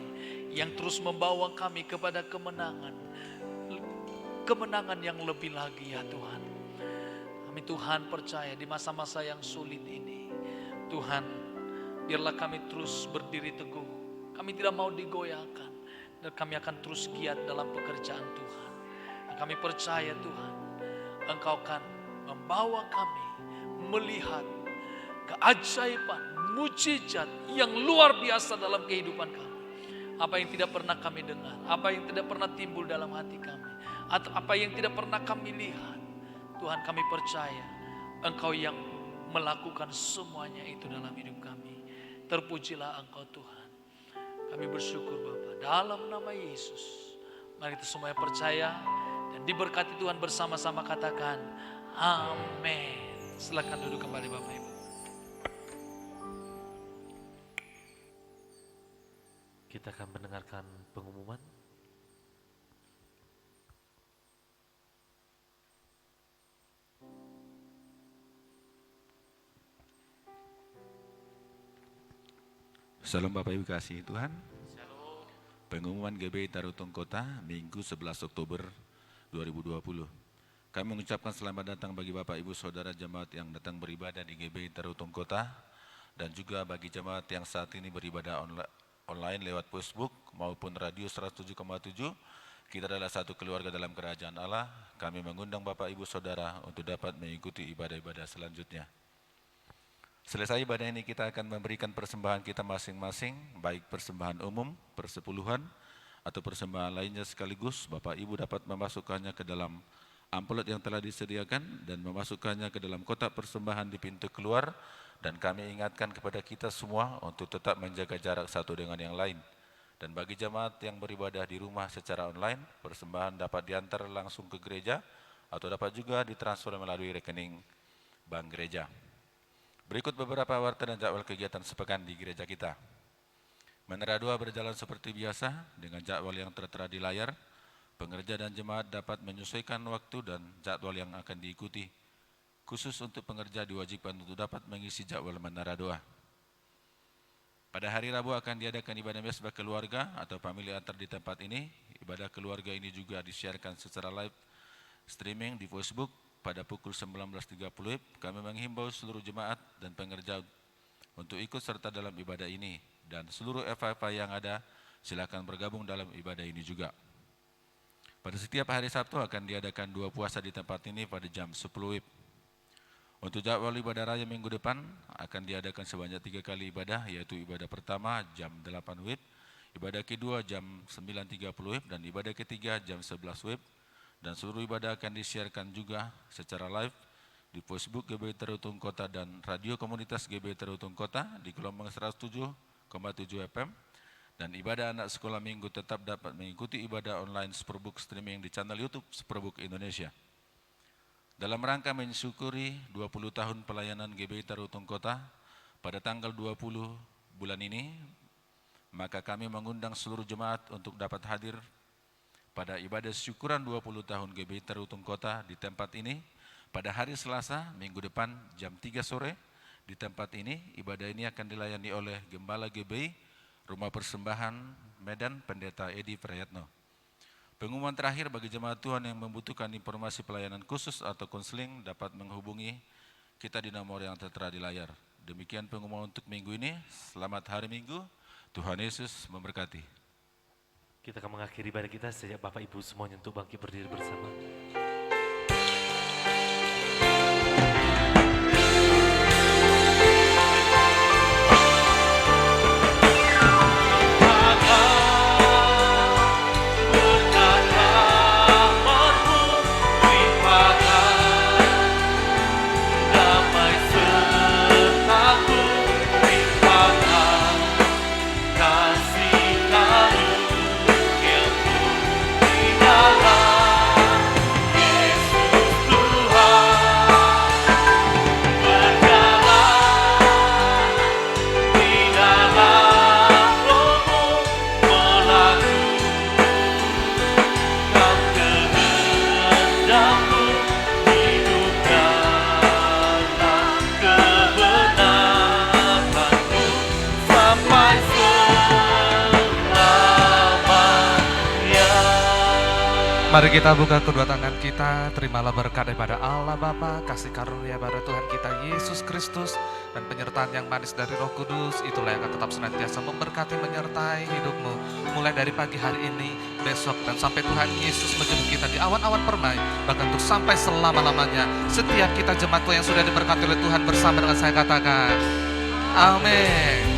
yang terus membawa kami kepada kemenangan, kemenangan yang lebih lagi ya Tuhan. Kami Tuhan percaya di masa-masa yang sulit ini, Tuhan biarlah kami terus berdiri teguh, kami tidak mau digoyahkan, dan kami akan terus giat dalam pekerjaan Tuhan. Kami percaya Tuhan, Engkau akan membawa kami melihat keajaiban, mujizat yang luar biasa dalam kehidupan kami. Apa yang tidak pernah kami dengar, apa yang tidak pernah timbul dalam hati kami, atau apa yang tidak pernah kami lihat. Tuhan kami percaya, Engkau yang melakukan semuanya itu dalam hidup kami. Terpujilah Engkau Tuhan. Kami bersyukur Bapa dalam nama Yesus. Mari kita semuanya percaya dan diberkati Tuhan bersama-sama katakan amin. Silakan duduk kembali Bapak Ibu. Kita akan mendengarkan pengumuman. Salam Bapak Ibu kasih Tuhan. Pengumuman GBI Tarutong Kota Minggu 11 Oktober 2020. Kami mengucapkan selamat datang bagi Bapak Ibu Saudara jemaat yang datang beribadah di GBI Tarutong Kota dan juga bagi jemaat yang saat ini beribadah online lewat Facebook maupun radio 107,7. Kita adalah satu keluarga dalam kerajaan Allah. Kami mengundang Bapak Ibu Saudara untuk dapat mengikuti ibadah-ibadah selanjutnya. Selesai ibadah ini kita akan memberikan persembahan kita masing-masing, baik persembahan umum, persepuluhan, atau persembahan lainnya sekaligus. Bapak Ibu dapat memasukkannya ke dalam amplop yang telah disediakan dan memasukkannya ke dalam kotak persembahan di pintu keluar. Dan kami ingatkan kepada kita semua untuk tetap menjaga jarak satu dengan yang lain. Dan bagi jemaat yang beribadah di rumah secara online, persembahan dapat diantar langsung ke gereja atau dapat juga ditransfer melalui rekening bank gereja. Berikut beberapa warta dan jadwal kegiatan sepekan di gereja kita. Menara 2 berjalan seperti biasa dengan jadwal yang tertera di layar. Pengerja dan jemaat dapat menyesuaikan waktu dan jadwal yang akan diikuti. Khusus untuk pengerja diwajibkan untuk dapat mengisi jadwal Menara 2. Pada hari Rabu akan diadakan ibadah mesbah keluarga atau family antar di tempat ini. Ibadah keluarga ini juga disiarkan secara live streaming di Facebook pada pukul 19.30. Kami menghimbau seluruh jemaat dan pengerja untuk ikut serta dalam ibadah ini. Dan seluruh FFA yang ada silakan bergabung dalam ibadah ini juga. Pada setiap hari Sabtu akan diadakan 2 puasa di tempat ini pada jam 10 WIB. Untuk jadwal ibadah raya minggu depan akan diadakan sebanyak 3 kali ibadah, yaitu ibadah pertama jam 8 WIB, ibadah kedua jam 9.30 WIB, dan ibadah ketiga jam 11 WIB. Dan seluruh ibadah akan disiarkan juga secara live di Facebook GBI Terutung Kota dan radio komunitas GBI Terutung Kota di gelombang 107,7 FM. Dan ibadah anak sekolah minggu tetap dapat mengikuti ibadah online Superbook streaming di channel YouTube Superbook Indonesia. Dalam rangka mensyukuri 20 tahun pelayanan GBI Terutung Kota pada tanggal 20 bulan ini, maka kami mengundang seluruh jemaat untuk dapat hadir pada ibadah syukuran 20 tahun GBI Terutung Kota di tempat ini pada hari Selasa minggu depan jam 3 sore. Di tempat ini, ibadah ini akan dilayani oleh Gembala GBI Rumah Persembahan Medan Pendeta Edi Prayatno. Pengumuman terakhir bagi jemaat Tuhan yang membutuhkan informasi pelayanan khusus atau konseling dapat menghubungi kita di nomor yang tertera di layar. Demikian pengumuman untuk minggu ini. Selamat hari Minggu. Tuhan Yesus memberkati. Kita akan mengakhiri ibadah kita sejak Bapak Ibu semuanya untuk bangkit berdiri bersama. Mari kita buka kedua tangan kita, terimalah berkat daripada Allah Bapa, kasih karunia pada Tuhan kita Yesus Kristus, dan penyertaan yang manis dari Roh Kudus. Itulah yang akan tetap senantiasa memberkati, menyertai hidupmu, mulai dari pagi hari ini, besok, dan sampai Tuhan Yesus menjemput kita di awan-awan permai, bahkan untuk sampai selama-lamanya. Setiap kita jemaat Tuhan yang sudah diberkati oleh Tuhan bersama dengan saya katakan, amin.